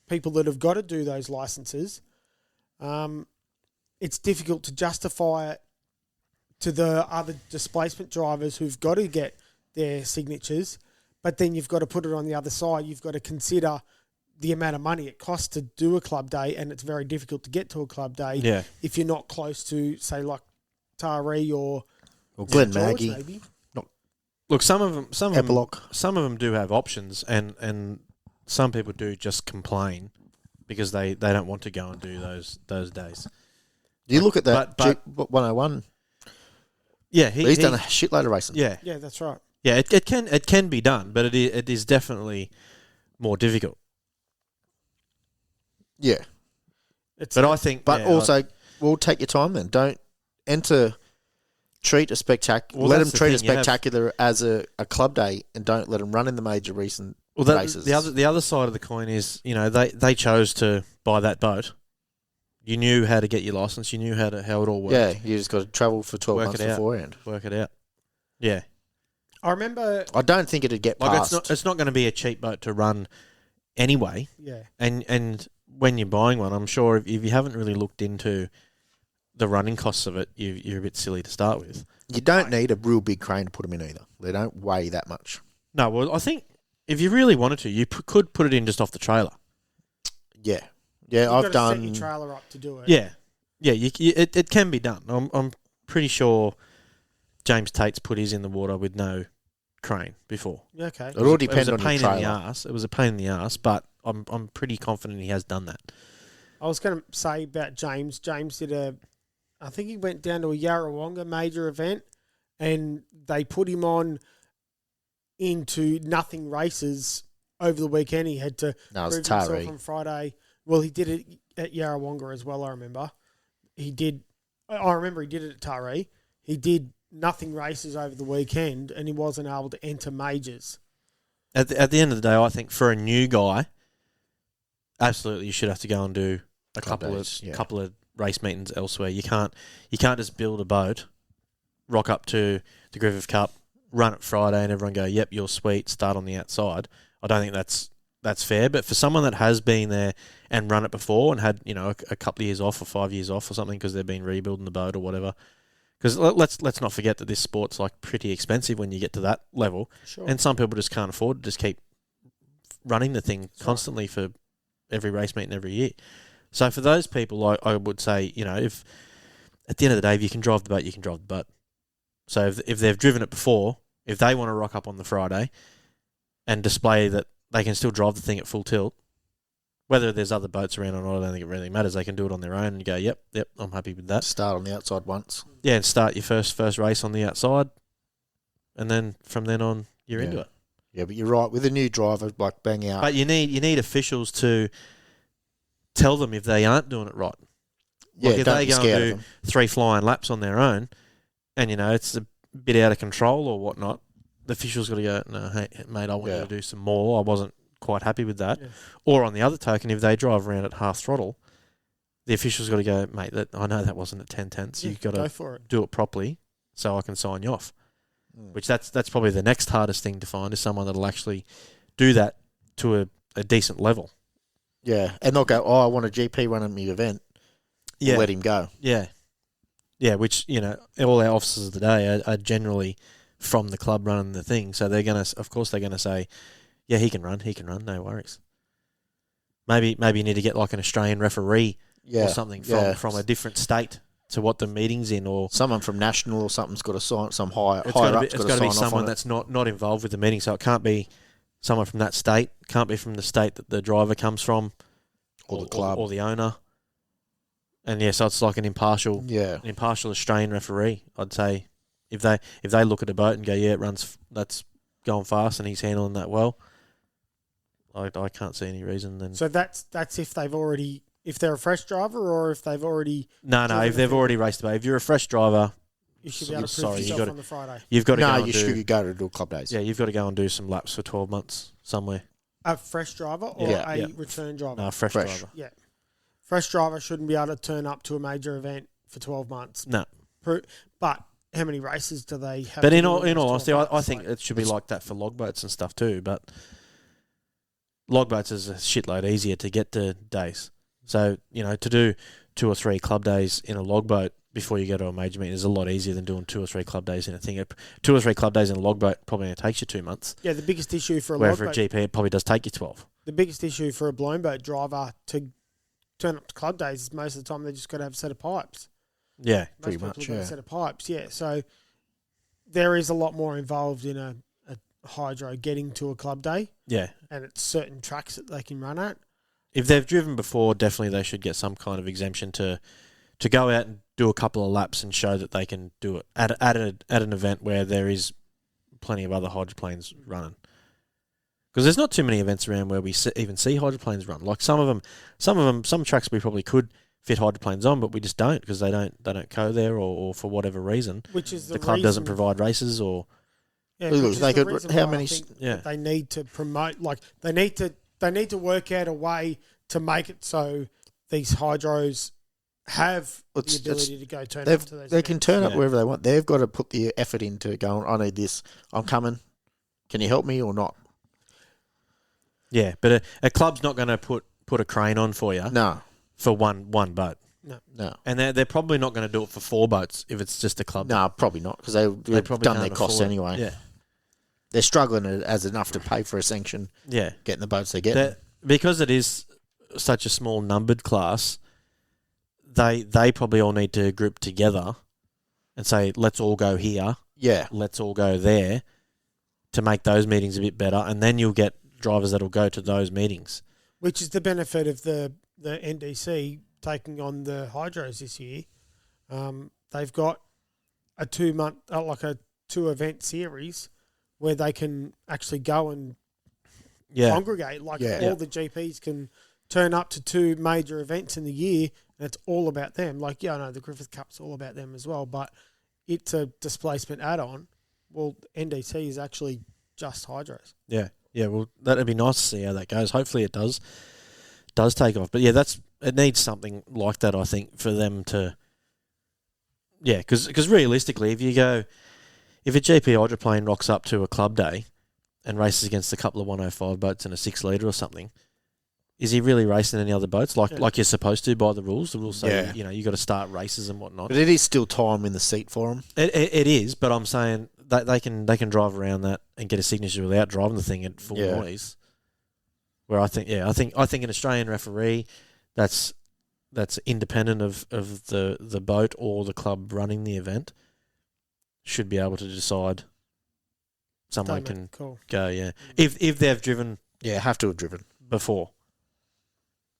S1: people that have got to do those licenses. It's difficult to justify it to the other displacement drivers who've got to get their signatures, but then you've got to put it on the other side. You've got to consider the amount of money it costs to do a club day, and it's very difficult to get to a club day if you're not close to, say, like Taree or
S3: Glen
S1: George,
S3: Maggie.
S1: maybe.
S2: Look, some of
S3: Epilogue.
S2: them do have options, and some people do just complain because they don't want to go and do those days.
S3: Do you look at that
S2: But-
S3: 101?
S2: Yeah,
S3: He's done a shitload of racing.
S2: Yeah,
S1: Yeah, that's right.
S2: yeah. It can be done, but it is definitely more difficult.
S3: Yeah.
S2: But I think,
S3: But
S2: yeah,
S3: also, well, take your time then. Don't treat a spectacular.
S2: Well,
S3: let
S2: that's
S3: them
S2: the
S3: treat a
S2: thing, you have-
S3: spectacular as a club day, and don't let them run in the major recent races.
S2: the other side of the coin is, they chose to buy that boat. You knew how to get your license. You knew how it all worked.
S3: Yeah, you just got to travel for 12
S2: Work
S3: months
S2: it out.
S3: beforehand.
S2: Work it out. Yeah,
S1: I remember,
S3: I don't think it'd get
S2: like
S3: past.
S2: it's not going to be a cheap boat to run anyway.
S1: yeah.
S2: And when you're buying one, I'm sure if you haven't really looked into the running costs of it, you're a bit silly to start with.
S3: You don't need a real big crane to put them in either. They don't weigh that much.
S2: No, well, I think if you really wanted to, you could put it in just off the trailer.
S3: Yeah. Yeah,
S1: You've
S3: I've
S1: got to
S3: done.
S1: set your trailer up to do it.
S2: Yeah, yeah, it can be done. I'm pretty sure James Tate's put his in the water with no crane before.
S1: Okay.
S3: It all depends
S2: it
S3: on
S2: was a
S3: your
S2: pain in the
S3: trailer.
S2: ass. It was a pain in the ass, but I'm pretty confident he has done that.
S1: I was going to say about James. James did I think he went down to a Yarrawonga major event, and they put him on into nothing races over the weekend. He had to
S3: No, it's
S1: prove himself
S3: Taree.
S1: on Friday. Well, he did it at Yarrawonga as well, I remember. I remember he did it at Taree. He did nothing races over the weekend, and he wasn't able to enter majors.
S2: At the end of the day, I think for a new guy, absolutely you should have to go and do a couple of race meetings elsewhere. You can't just build a boat, rock up to the Griffith Cup, run it Friday, and everyone go, "Yep, you're sweet." Start on the outside. I don't think that's fair. But for someone that has been there and run it before and had a couple of years off or 5 years off or something because they've been rebuilding the boat or whatever. Because let's not forget that this sport's like pretty expensive when you get to that level,
S1: Sure.
S2: and some people just can't afford to just keep running the thing constantly for every race meeting every year. So for those people, I would say, if at the end of the day, if you can drive the boat, you can drive the boat. So if they've driven it before, if they want to rock up on the Friday and display that they can still drive the thing at full tilt, whether there's other boats around or not, I don't think it really matters. They can do it on their own and go, yep, I'm happy with that.
S3: Start on the outside once.
S2: Yeah, and start your first race on the outside, and then from then on, you're into it.
S3: Yeah, but you're right. With a new driver, like bang out.
S2: But you need officials to tell them if they aren't doing it right.
S3: Yeah,
S2: Like if
S3: don't
S2: they
S3: be
S2: go
S3: scared
S2: and
S3: of
S2: do
S3: them.
S2: 3 flying laps on their own, and it's a bit out of control or whatnot, the official's got to go, "No, hey, mate, I want you to do some more. I wasn't quite happy with that."
S1: Yeah.
S2: Or on the other token, if they drive around at half throttle, the official's got to go, "Mate, I know that wasn't at 10 tenths.
S1: Yeah,
S2: You've got
S1: go
S2: to
S1: for it.
S2: do it properly so I can sign you off."
S3: Mm.
S2: Which that's probably the next hardest thing to find, is someone that'll actually do that to a decent level.
S3: Yeah, and not go, "Oh, I want a GP running my event."
S2: Yeah.
S3: Let him go.
S2: Yeah. Yeah, which, all our officers today are generally from the club running the thing. So they're going to, of course, they're going to say, yeah, he can run, no worries. Maybe you need to get like an Australian referee or something from a different state to what the meeting's in, or
S3: someone from national or something's got to sign. Some higher
S2: it's
S3: up's
S2: got to be someone that's not involved with the meeting. So it can't be someone from that state. Can't be from the state that the driver comes from,
S3: or the club,
S2: or the owner. And so it's like an impartial Australian referee. I'd say if they look at a boat and go, yeah, that's going fast and he's handling that well. I can't see any reason then.
S1: So that's if they're a fresh driver, or if they've already
S2: if they've already raced the boat. If you're a fresh driver,
S1: you should be able to prove yourself on the Friday.
S2: You've got to go.
S3: You should go to do club days.
S2: Yeah, you've got to go and do some laps for 12 months somewhere.
S1: A fresh driver or a return driver?
S2: No, fresh driver.
S1: Yeah, fresh driver shouldn't be able to turn up to a major event for 12 months.
S2: No,
S1: but how many races do they have?
S2: But in all honesty, I think it should be like that for logboats and stuff too. But logboats is a shitload easier to get to days. So, to do 2 or 3 club days in a logboat before you go to a major meeting is a lot easier than doing 2 or 3 club days in a thing. 2 or 3 club days in a logboat probably only takes you 2 months.
S1: Yeah, the biggest issue for a
S2: where
S1: logboat,
S2: for a GP it probably does take you 12.
S1: The biggest issue for a blown boat driver to turn up to club days is most of the time they just got to have a set of pipes.
S2: Yeah,
S1: pretty much. A set of pipes. Yeah, so there is a lot more involved in a hydro getting to a club day.
S2: Yeah,
S1: and it's certain tracks that they can run at.
S2: If they've driven before, definitely they should get some kind of exemption to go out and do a couple of laps and show that they can do it at an event where there is plenty of other hydroplanes running. Because there's not too many events around where we even see hydroplanes run. Like some tracks we probably could fit hydroplanes on, but we just don't because they don't go there or for whatever reason.
S1: Which is
S2: the club doesn't provide races or.
S1: Yeah, they need to promote. Like they need to work out a way to make it so these hydros have the ability to go turn up to those.
S3: They can turn up wherever they want. They've got to put the effort into going, I need this. I'm coming. Can you help me or not?
S2: Yeah, but a club's not going to put a crane on for you.
S3: No.
S2: For one boat.
S3: No.
S2: And they're probably not going to do it for 4 boats if it's just a club.
S3: No, probably not because they've probably done their costs anyway.
S2: Yeah.
S3: They're struggling as enough to pay for a sanction.
S2: Yeah.
S3: Getting the boats they're getting.
S2: Because it is such a small numbered class, they probably all need to group together and say, let's all go here.
S3: Yeah.
S2: Let's all go there to make those meetings a bit better. And then you'll get drivers that will go to those meetings.
S1: Which is the benefit of the NDC taking on the hydros this year. They've got a 2-month, like a 2-event series where they can actually go and congregate. Like all the GPs can turn up to 2 major events in the year, and it's all about them. Like, I know the Griffith Cup's all about them as well, but it's a displacement add-on. Well, NDC is actually just hydros.
S2: Yeah. Yeah, well, that'd be nice to see how that goes. Hopefully it does take off. But yeah, it needs something like that, I think, for them to. Yeah, because realistically, if a GP hydroplane rocks up to a club day and races against a couple of 105 boats and a 6 litre or something, is he really racing any other boats like you're supposed to by the rules? The rules say you got to start races and whatnot.
S3: But it is still time in the seat for them.
S2: It is, but I'm saying that they can drive around that and get a signature without driving the thing at full noise. Where I think an Australian referee that's independent of the boat or the club running the event should be able to decide someone can go. Yeah, if they've driven.
S3: Yeah, have to have driven
S2: before.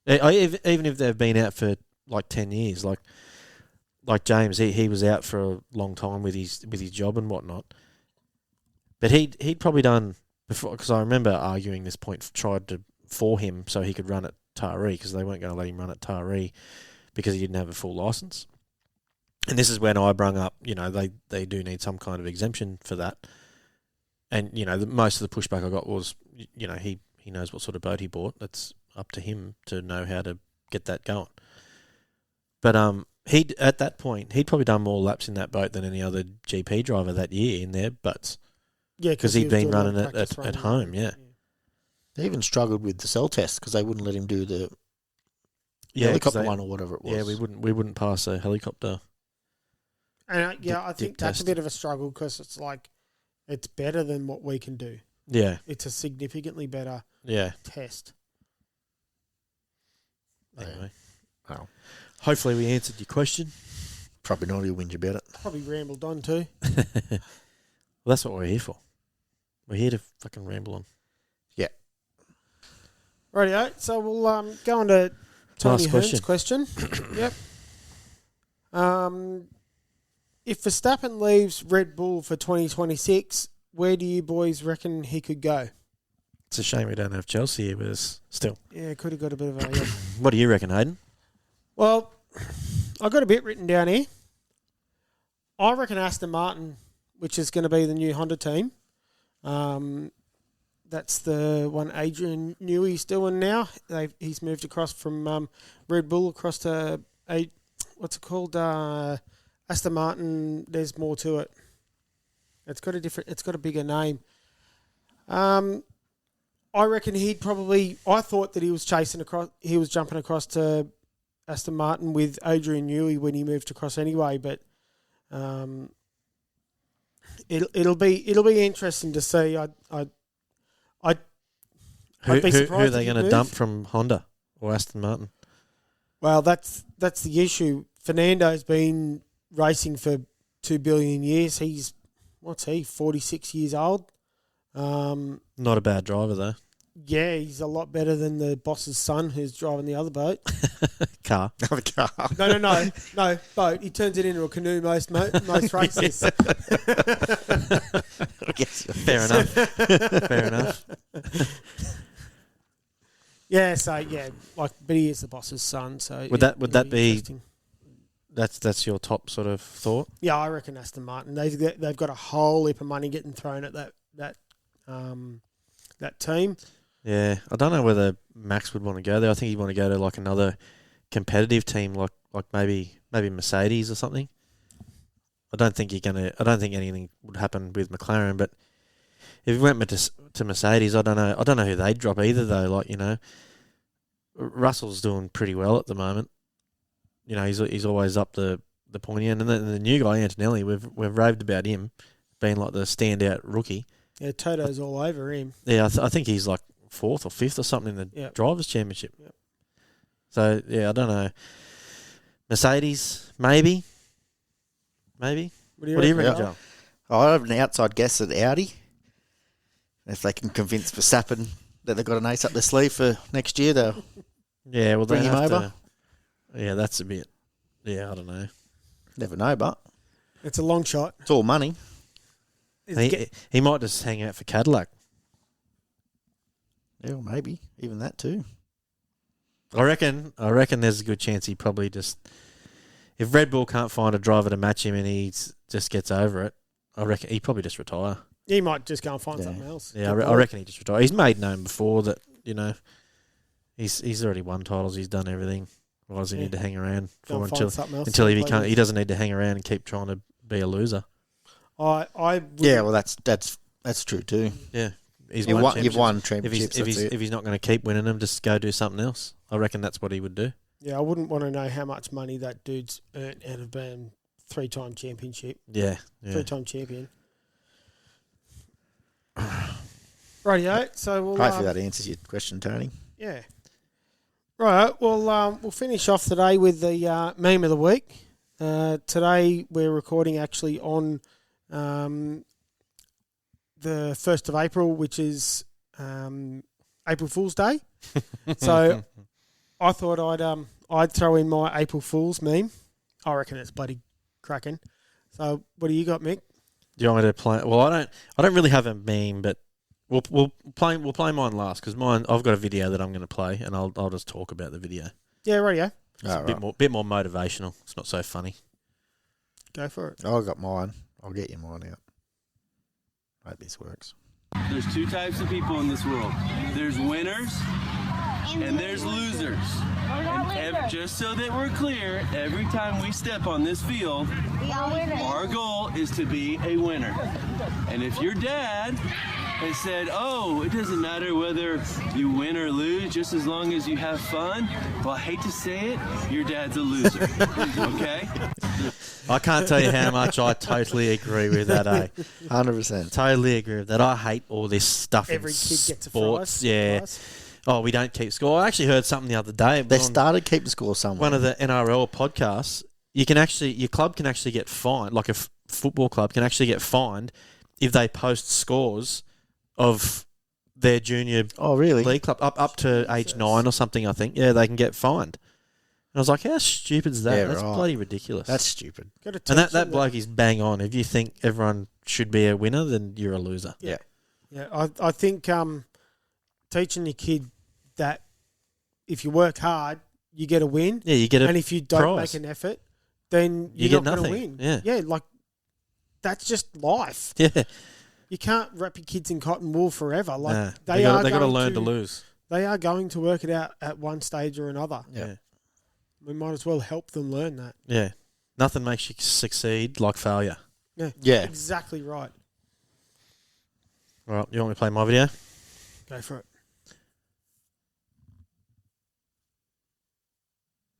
S2: Even if they've been out for like 10 years, like James, he was out for a long time with his job and whatnot. But he'd probably done before, because I remember arguing this point, tried to for him so he could run at Taree, because they weren't going to let him run at Taree because he didn't have a full license. And this is when I brung up, they do need some kind of exemption for that. And most of the pushback I got was, he knows what sort of boat he bought. That's up to him to know how to get that going. But at that point he'd probably done more laps in that boat than any other GP driver that year in their boats. Yeah, because he'd been running it at home. Yeah.
S3: They even struggled with the cell test because they wouldn't let him do the helicopter one or whatever it was.
S2: Yeah, we wouldn't pass a helicopter.
S1: And I think that's a bit of a struggle because it's like it's better than what we can do.
S2: Yeah.
S1: It's a significantly better test.
S2: Anyway.
S3: Oh.
S2: Hopefully we answered your question.
S3: Probably not. He'll whinge about it.
S1: Probably rambled on too.
S2: Well, that's what we're here for. We're here to fucking ramble on.
S3: Yeah.
S1: Rightio. So we'll go on to Tony
S2: Last
S1: Hearn's question. Yep. If Verstappen leaves Red Bull for 2026, where do you boys reckon he could go?
S2: It's a shame we don't have Chelsea here with us still.
S1: Yeah, could have got a bit of a...
S2: What do you reckon, Hayden?
S1: Well, I got a bit written down here. I reckon Aston Martin, which is going to be the new Honda team. That's the one Adrian Newey's doing now. He's moved across from Red Bull across to what's it called? Aston Martin. There's more to it. It's got a bigger name. I reckon he'd probably. I thought that he was jumping across to Aston Martin with Adrian Newey when he moved across anyway. But it'll be interesting to see. I'd be surprised.
S2: Who are they going to dump from Honda or Aston Martin?
S1: Well, that's the issue. Fernando's been racing for 2 billion years. He's 46 years old.
S2: Not a bad driver though.
S1: Yeah, he's a lot better than the boss's son who's driving the other boat.
S2: Car.
S1: No, boat. He turns it into a canoe most races.
S2: Fair enough.
S1: Yeah, so but he is the boss's son. So
S2: would that be?
S1: interesting.
S2: That's your top sort of thought.
S1: Yeah, I reckon Aston Martin. They've got a whole heap of money getting thrown at that team.
S2: Yeah, I don't know whether Max would want to go there. I think he'd want to go to like another competitive team, like maybe Mercedes or something. I don't think anything would happen with McLaren, but if he went to Mercedes, I don't know who they'd drop either though. Like, you know, Russell's doing pretty well at the moment. You know, he's always up the pointy end, and then the new guy Antonelli, we've raved about him being like the standout rookie.
S1: Yeah, Toto's all over him.
S2: Yeah, I think he's like 4th or 5th or something in the Drivers' Championship.
S1: Yep.
S2: So, yeah, I don't know. Mercedes, maybe. What do you reckon, Joel?
S3: I have an outside guess at Audi. If they can convince Verstappen that they've got an ace up their sleeve for next year, they'll bring him over.
S2: Yeah, that's a bit... Yeah, I don't know.
S3: Never know, but...
S1: It's a long shot.
S3: It's all money.
S2: He might just hang out for Cadillac.
S3: Yeah, well, maybe. Even that too.
S2: I reckon there's a good chance he probably just... If Red Bull can't find a driver to match him and he just gets over it, I reckon he'd probably just retire.
S1: He might just go and find something else.
S2: Yeah, I reckon he'd just retire. He's made known before that, you know, he's already won titles. He's done everything. Why does he need to hang around for until he can't? He doesn't need to hang around and keep trying to be a loser.
S3: Well, that's true too.
S2: Yeah,
S3: you've won championships.
S2: If he's not going to keep winning them, just go do something else. I reckon that's what he would do.
S1: Yeah, I wouldn't want to know how much money that dude's earned out of being 3-time championship.
S2: Yeah.
S1: 3-time champion. Rightio. So
S3: hopefully that answers your question, Tony.
S1: Yeah. Right. Well, we'll finish off today with the meme of the week. Today we're recording actually on the 1st of April, which is April Fool's Day. So I thought I'd throw in my April Fool's meme. I reckon it's bloody cracking. So what do you got, Mick?
S2: Do you want me to play? Well, I don't really have a meme, but we'll play mine last because mine I've got a video that I'm going to play, and I'll just talk about the video.
S1: Yeah, rightio.
S2: It's bit more motivational. It's not so funny.
S1: Go for it.
S3: I got mine. I'll get you mine out. Hope this works.
S6: There's 2 types of people in this world. There's winners and there's losers. And just so that we're clear, every time we step on this field, our goal is to be a winner. And if your dad has said, oh, it doesn't matter whether you win or lose, just as long as you have fun, well, I hate to say it, your dad's a loser. Okay?
S2: I can't tell you how much I totally agree with that, eh?
S3: 100%.
S2: Totally agree with that. I hate all this stuff
S1: Every
S2: in
S1: kid gets a
S2: sports.
S1: prize.
S2: Yeah. Oh, we don't keep score. I actually heard something the other day.
S3: They
S2: on
S3: started keeping score somewhere.
S2: one of the NRL podcasts. Your club can actually get fined, like a football club can actually get fined if they post scores of their junior league club up to age 9 or something, I think. Yeah, they can get fined. And I was like, how stupid is that?
S3: Yeah,
S2: That's
S3: right.
S2: bloody ridiculous.
S3: That's stupid.
S2: And that bloke is bang on. If you think everyone should be a winner, then you're a loser.
S3: Yeah.
S1: Yeah, I think teaching your kid that if you work hard, you get a win.
S2: Yeah, you get a
S1: and if you don't
S2: prize.
S1: make an effort, then
S2: You
S1: you're
S2: get
S1: not going to
S2: nothing.
S1: win.
S2: Yeah.
S1: like that's just life.
S2: Yeah.
S1: You can't wrap your kids in cotton wool forever. Like
S2: Nah,
S1: they
S2: got to
S1: going
S2: learn to lose.
S1: They are going to work it out at one stage or another.
S2: Yeah.
S1: We might as well help them learn that.
S2: Yeah. Nothing makes you succeed like failure.
S3: Yeah.
S1: Exactly right.
S2: All right, you want me to play my video?
S1: Go for it.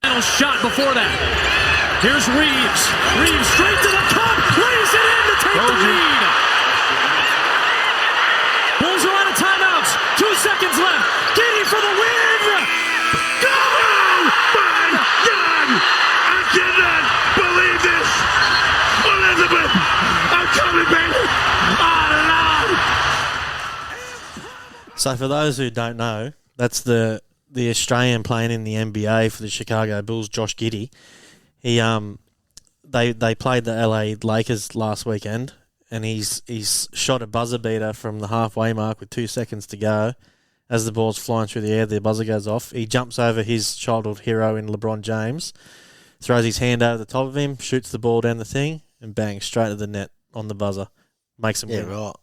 S7: Final shot before that. Here's Reeves. Reeves straight to the cup. Lays it in to take the lead. Bulls are out of timeouts. 2 seconds left. Giddy for the win. Go! My God! I cannot believe this. Elizabeth, I'm coming, baby. Oh, Lord.
S2: So for those who don't know, that's the Australian playing in the NBA for the Chicago Bulls, Josh Giddey. He they played the LA Lakers last weekend, and he's shot a buzzer beater from the halfway mark with 2 seconds to go. As the ball's flying through the air, the buzzer goes off. He jumps over his childhood hero in LeBron James, throws his hand over the top of him, shoots the ball down the thing, and bang, straight to the net on the buzzer. Makes him win.
S3: Right.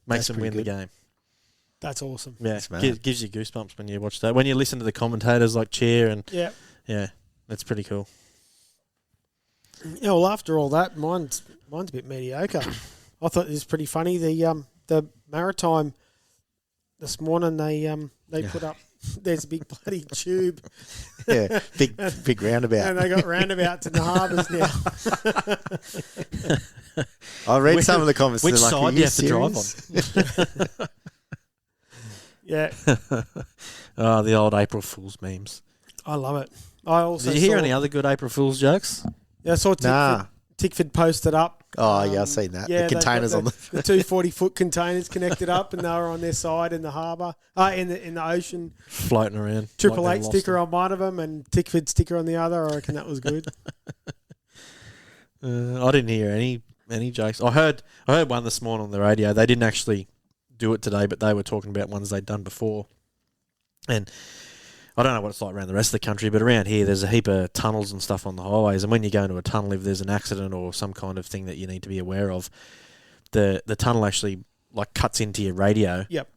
S2: Makes
S3: That's
S2: him
S3: pretty
S2: win the
S3: good.
S2: game.
S1: That's awesome.
S2: Yeah,
S3: That's mad.
S2: gives you goosebumps when you watch that. When you listen to the commentators like cheer and
S1: Yeah.
S2: that's pretty cool.
S1: Yeah, well, after all that, mine's a bit mediocre. I thought it was pretty funny. The Maritime this morning they put up. There's a big bloody tube.
S3: Yeah, big roundabout.
S1: And they got roundabouts in the harbours now.
S3: I read some of the comments.
S2: Which
S3: they're like,
S2: side
S3: "Are
S2: do you have to drive
S3: serious?"
S2: on?
S1: Yeah,
S2: Oh, the old April Fool's memes.
S1: I love it. I also
S2: Did you hear
S1: saw,
S2: any other good April Fool's jokes?
S1: Yeah, I saw
S3: Nah.
S1: Tickford posted up.
S3: Oh, yeah, I've seen that.
S1: Yeah,
S3: The containers on
S1: the 2 40-foot containers connected up, and they were on their side in the harbour, in the ocean.
S2: Floating around.
S1: Triple
S2: like
S1: Eight
S2: they lost
S1: sticker
S2: them.
S1: on one of them and Tickford sticker on the other. I reckon that was good.
S2: I didn't hear any jokes. I heard one this morning on the radio. They didn't actually do it today, but they were talking about ones they'd done before. And I don't know what it's like around the rest of the country, but around here there's a heap of tunnels and stuff on the highways. And when you go into a tunnel, if there's an accident or some kind of thing that you need to be aware of, the tunnel actually like cuts into your radio.
S1: Yep.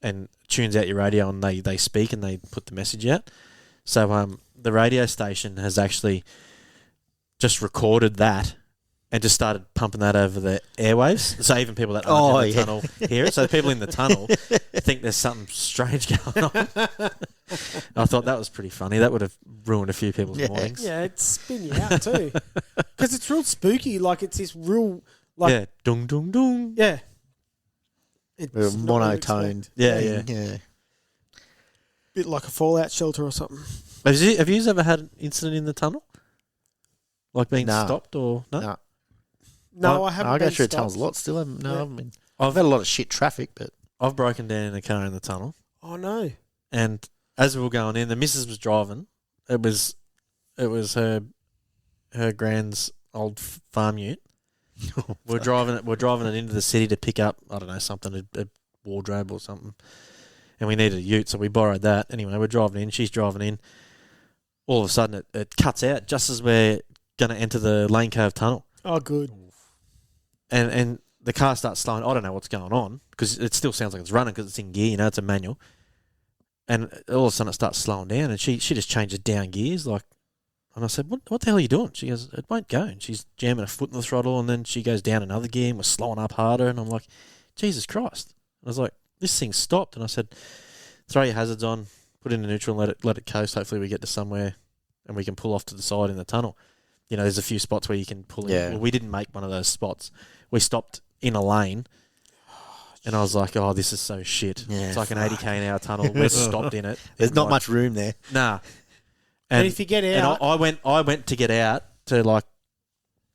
S2: And tunes out your radio, and they speak and they put the message out. So the radio station has actually just recorded that and just started pumping that over the airwaves. So even people that aren't in the tunnel hear it. So people in the tunnel think there's something strange going on. I thought that was pretty funny. That would have ruined a few people's mornings.
S1: Yeah, it's spin you out too. Because it's real spooky. Like, it's this real... Like,
S2: yeah, dung, dung, dung.
S1: Yeah. It's not what you
S3: Monotone.
S1: expect.
S3: Yeah.
S1: Bit like a fallout shelter or something.
S2: Have you ever had an incident in the tunnel? Like being
S3: No.
S2: stopped or... No?
S3: No.
S1: No, I haven't
S3: I go
S1: been
S3: through
S1: stopped.
S3: tunnels a lot still. I haven't been.
S2: I've
S3: I've had a lot of shit traffic, but
S2: I've broken down in a car in the tunnel.
S1: Oh, no.
S2: And as we were going in, the missus was driving. It was her grand's old farm ute. We're driving it into the city to pick up, I don't know, something, a wardrobe or something. And we needed a ute, so we borrowed that. Anyway, we're driving in. She's driving in. All of a sudden, it cuts out just as we're going to enter the Lane Cove tunnel.
S1: Oh, good.
S2: And the car starts slowing. I don't know what's going on because it still sounds like it's running because it's in gear, it's a manual. And all of a sudden it starts slowing down, and she just changes down gears. And I said, what the hell are you doing? She goes, it won't go. And she's jamming a foot in the throttle, and then she goes down another gear, and we're slowing up harder. And I'm like, Jesus Christ. And I was like, this thing's stopped. And I said, throw your hazards on, put it in neutral and let it coast. Hopefully we get to somewhere and we can pull off to the side in the tunnel. there's a few spots where you can pull in.
S3: Yeah.
S2: Well, we didn't make one of those spots. We stopped in a lane, and I was like, "Oh, this is so shit."
S3: Yeah,
S2: it's like an 80 k/h tunnel. We're stopped in it.
S3: There's not
S2: Like,
S3: much room there.
S2: Nah.
S1: And if you get out,
S2: and I went to get out to like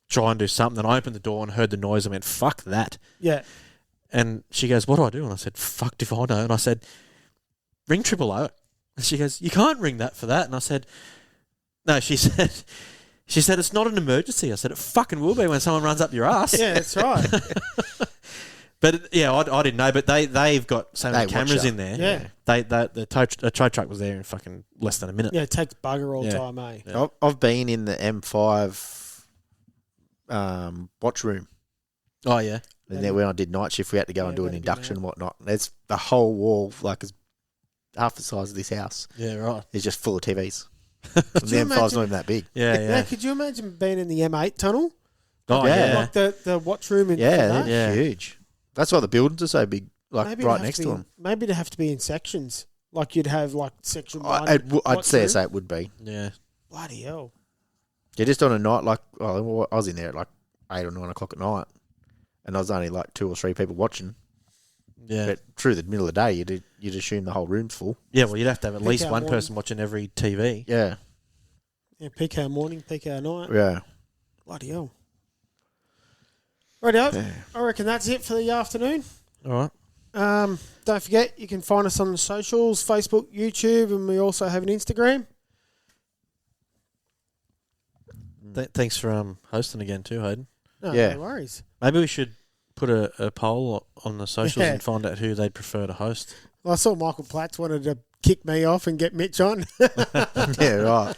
S2: try and do something. And I opened the door and heard the noise and went, "Fuck that!"
S1: yeah,
S2: And she goes, "What do I do?" And I said, "Fucked if I know." And I said, "Ring 000." And she goes, "You can't ring that for that." And I said, "No." She said, "It's not an emergency." I said, "It fucking will be when someone runs up your ass."
S1: yeah, that's right.
S2: But yeah, I didn't know. But they've got so many
S3: They watch
S2: cameras
S3: you.
S2: in there.
S1: Yeah.
S2: The tow truck was there in fucking less than a minute.
S1: Yeah, it takes bugger all
S2: Yeah.
S1: time, eh?
S2: Yeah.
S3: I've been in the M5 watch room.
S2: Oh yeah.
S3: And then when I did night shift, we had to go and do an
S1: that'd be
S3: induction
S1: mad.
S3: and whatnot. There's the whole wall, like, is half the size of this house.
S2: Yeah. Right.
S3: It's just full of TVs. And the
S1: you
S3: M5's
S1: imagine-
S3: not even that big.
S2: Yeah.
S1: Yeah,
S2: Yeah.
S1: could you imagine being in the M8 tunnel?
S2: Oh
S3: Yeah.
S2: yeah.
S1: Like the watch room in
S3: Yeah,
S1: that?
S3: they're huge. That's why the buildings are so big, like
S1: Maybe
S3: right
S1: it'd have
S3: next
S1: to
S3: to
S1: be-
S3: them.
S1: Maybe it'd have to be in sections. Like you'd have like section one.
S3: I'd
S1: watch
S3: say
S1: room.
S3: it would be.
S2: Yeah.
S1: Bloody hell.
S3: Yeah, just on a night, like, I was in there at like 8 or 9 o'clock at night. And there was only like 2 or 3 people watching.
S2: Yeah.
S3: But through the middle of the day, you'd assume the whole room's full.
S2: Yeah. Well, you'd have to have at
S1: Peak
S2: least
S1: hour
S2: one
S1: morning.
S2: person watching every TV.
S3: Yeah.
S1: Yeah, peak hour morning, peak hour night.
S3: Yeah.
S1: Bloody hell. Rightio. I reckon that's it for the afternoon.
S2: All right.
S1: Don't forget, you can find us on the socials, Facebook, YouTube, and we also have an Instagram.
S2: Thanks for hosting again too, Hayden.
S1: No,
S3: Yeah.
S1: no worries.
S2: Maybe we should put a poll on the socials
S1: Yeah.
S2: and find out who they'd prefer to host.
S1: Well, I saw Michael Platts wanted to kick me off and get Mitch on.
S3: Yeah, right.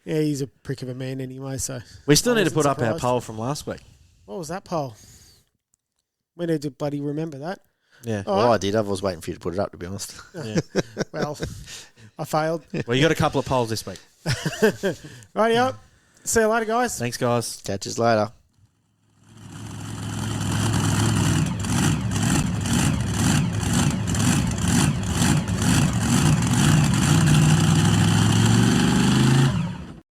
S1: Yeah, he's a prick of a man anyway, so.
S2: We still
S1: I
S2: need to
S1: wasn't
S2: put up our
S1: surprised.
S2: poll from last week.
S1: What was that poll? We need to bloody remember that.
S2: Yeah.
S1: All
S3: Well,
S1: right.
S3: I did. I was waiting for you to put it up, to be honest.
S2: Yeah.
S1: Well, I failed.
S2: Well, you got a couple of polls this week.
S1: Rightio. See you later, guys.
S2: Thanks, guys.
S3: Catch us later.